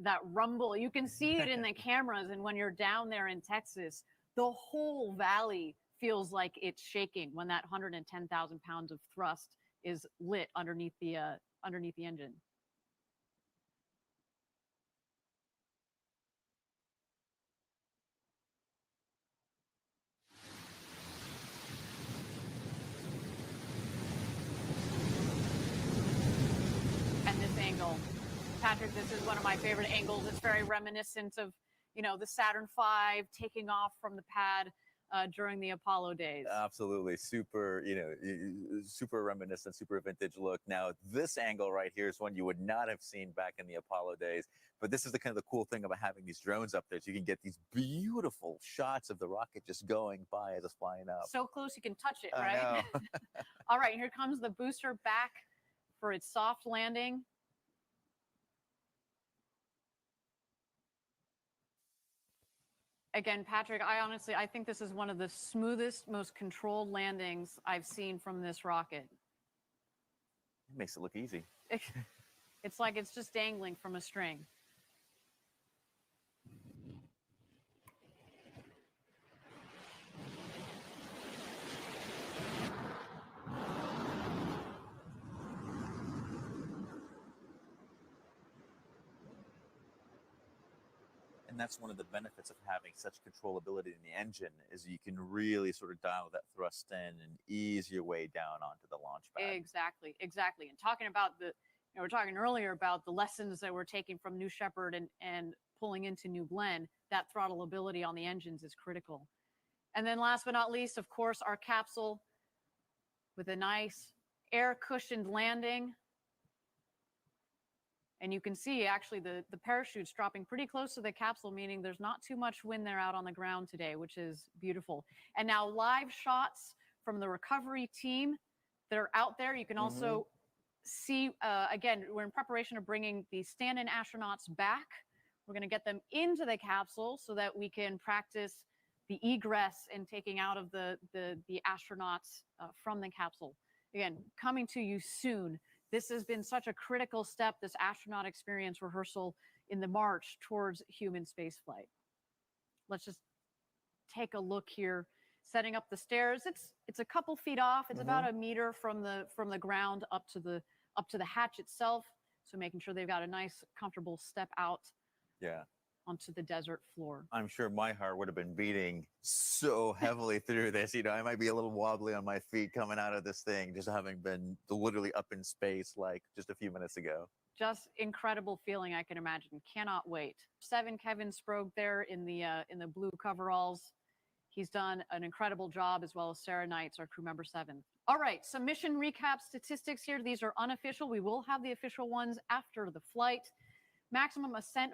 S2: That rumble, you can see it in the cameras, and when you're down there in Texas, the whole valley feels like it's shaking when that 110,000 pounds of thrust is lit underneath the engine. And this angle, Patrick, this is one of my favorite angles. It's very reminiscent of, you know, the Saturn V taking off from the pad during the Apollo days.
S1: Absolutely. Super, super reminiscent, super vintage look. Now, this angle right here is one you would not have seen back in the Apollo days. But this is the kind of the cool thing about having these drones up there. So you can get these beautiful shots of the rocket just going by as it's flying up.
S2: So close you can touch it,
S1: I
S2: right?
S1: know.
S2: All right, here comes the booster back for its soft landing. Again, Patrick, I think this is one of the smoothest, most controlled landings I've seen from this rocket.
S1: It makes it look easy.
S2: It's like it's just dangling from a string.
S1: And that's one of the benefits of having such controllability in the engine, is you can really sort of dial that thrust in and ease your way down onto the launch pad.
S2: Exactly. And talking about we're talking earlier about the lessons that we're taking from New Shepard and pulling into New Glenn. That throttle ability on the engines is critical. And then last but not least, of course, our capsule with a nice air cushioned landing. And you can see actually the parachute's dropping pretty close to the capsule, meaning there's not too much wind there out on the ground today, which is beautiful. And now live shots from the recovery team that are out there. You can also see, again, we're in preparation of bringing the stand-in astronauts back. We're going to get them into the capsule so that we can practice the egress and taking out of the astronauts from the capsule. Again, coming to you soon. This has been such a critical step, this astronaut experience rehearsal in the march towards human spaceflight. Let's just take a look here. Setting up the stairs. It's a couple feet off. It's about a meter from the ground up to the hatch itself. So making sure they've got a nice, comfortable step out.
S1: Yeah.
S2: Onto the desert floor.
S1: I'm sure my heart would have been beating so heavily through this. I might be a little wobbly on my feet coming out of this thing, just having been literally up in space like just a few minutes ago.
S2: Just incredible feeling, I can imagine. Cannot wait. 7, Kevin Sprogge there in the blue coveralls. He's done an incredible job, as well as Sarah Knights, our crew member 7. All right, some mission recap statistics here. These are unofficial. We will have the official ones after the flight. Maximum ascent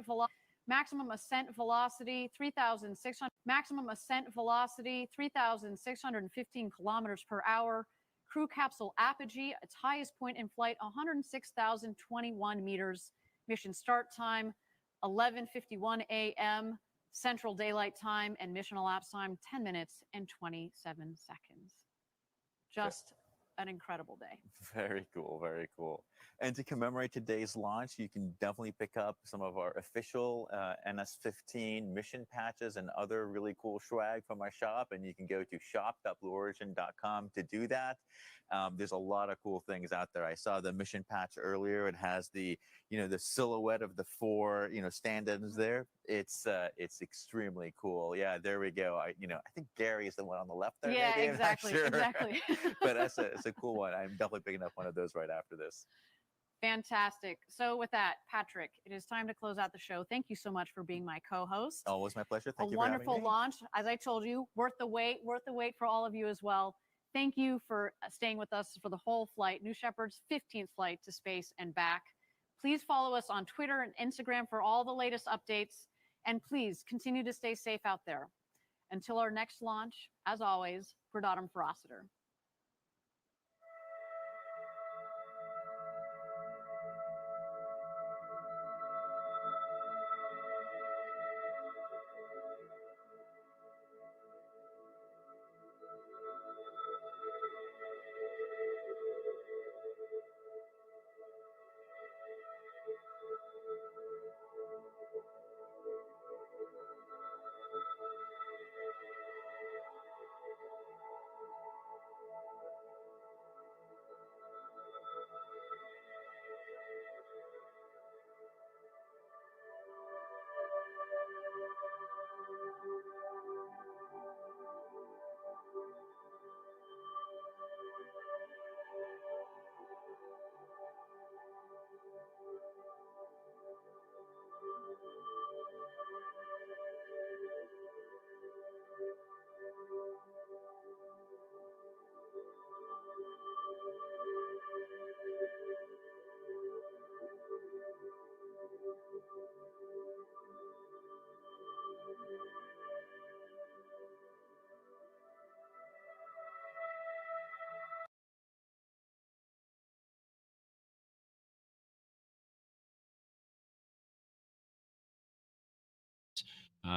S2: velocity 3,600. Maximum ascent velocity 3,615 kilometers per hour. Crew capsule apogee, its highest point in flight, 106,021 meters. Mission start time 11:51 a.m. Central Daylight Time, and mission elapsed time 10 minutes and 27 seconds. Just an incredible day.
S1: Very cool, very cool. And to commemorate today's launch, you can definitely pick up some of our official NS15 mission patches and other really cool swag from our shop. And you can go to shop.blueorigin.com to do that. There's a lot of cool things out there. I saw the mission patch earlier. It has the, the silhouette of the 4, stand-ins there. It's extremely cool. Yeah, there we go. I think Gary is the one on the left there.
S2: Yeah,
S1: maybe.
S2: exactly,
S1: Sure.
S2: exactly.
S1: But it's a cool one. I'm definitely picking up one of those right after this.
S2: Fantastic. So with that, Patrick, it is time to close out the show. Thank you so much for being my co-host.
S1: Always my pleasure. Thank you
S2: A
S1: for having
S2: wonderful
S1: me.
S2: launch. As I told you, worth the wait for all of you as well. Thank you for staying with us for the whole flight, New Shepard's 15th flight to space and back. Please follow us on Twitter and Instagram for all the latest updates. And please continue to stay safe out there. Until our next launch, as always, Gradatum Ferociter.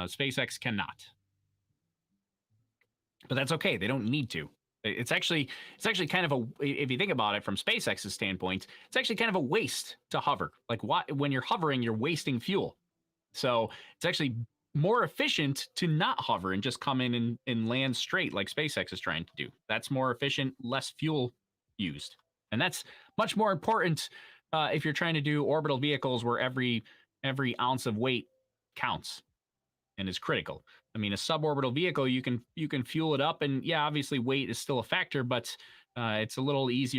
S18: SpaceX cannot, but that's okay. They don't need to. It's actually kind of if you think about it from SpaceX's standpoint, it's actually kind of a waste to hover. Like when you're hovering, you're wasting fuel. So it's actually more efficient to not hover and just come in and land straight like SpaceX is trying to do. That's more efficient, less fuel used. And that's much more important if you're trying to do orbital vehicles where every ounce of weight counts and is critical. I mean, a suborbital vehicle, you can fuel it up, and yeah, obviously weight is still a factor, but it's a little easier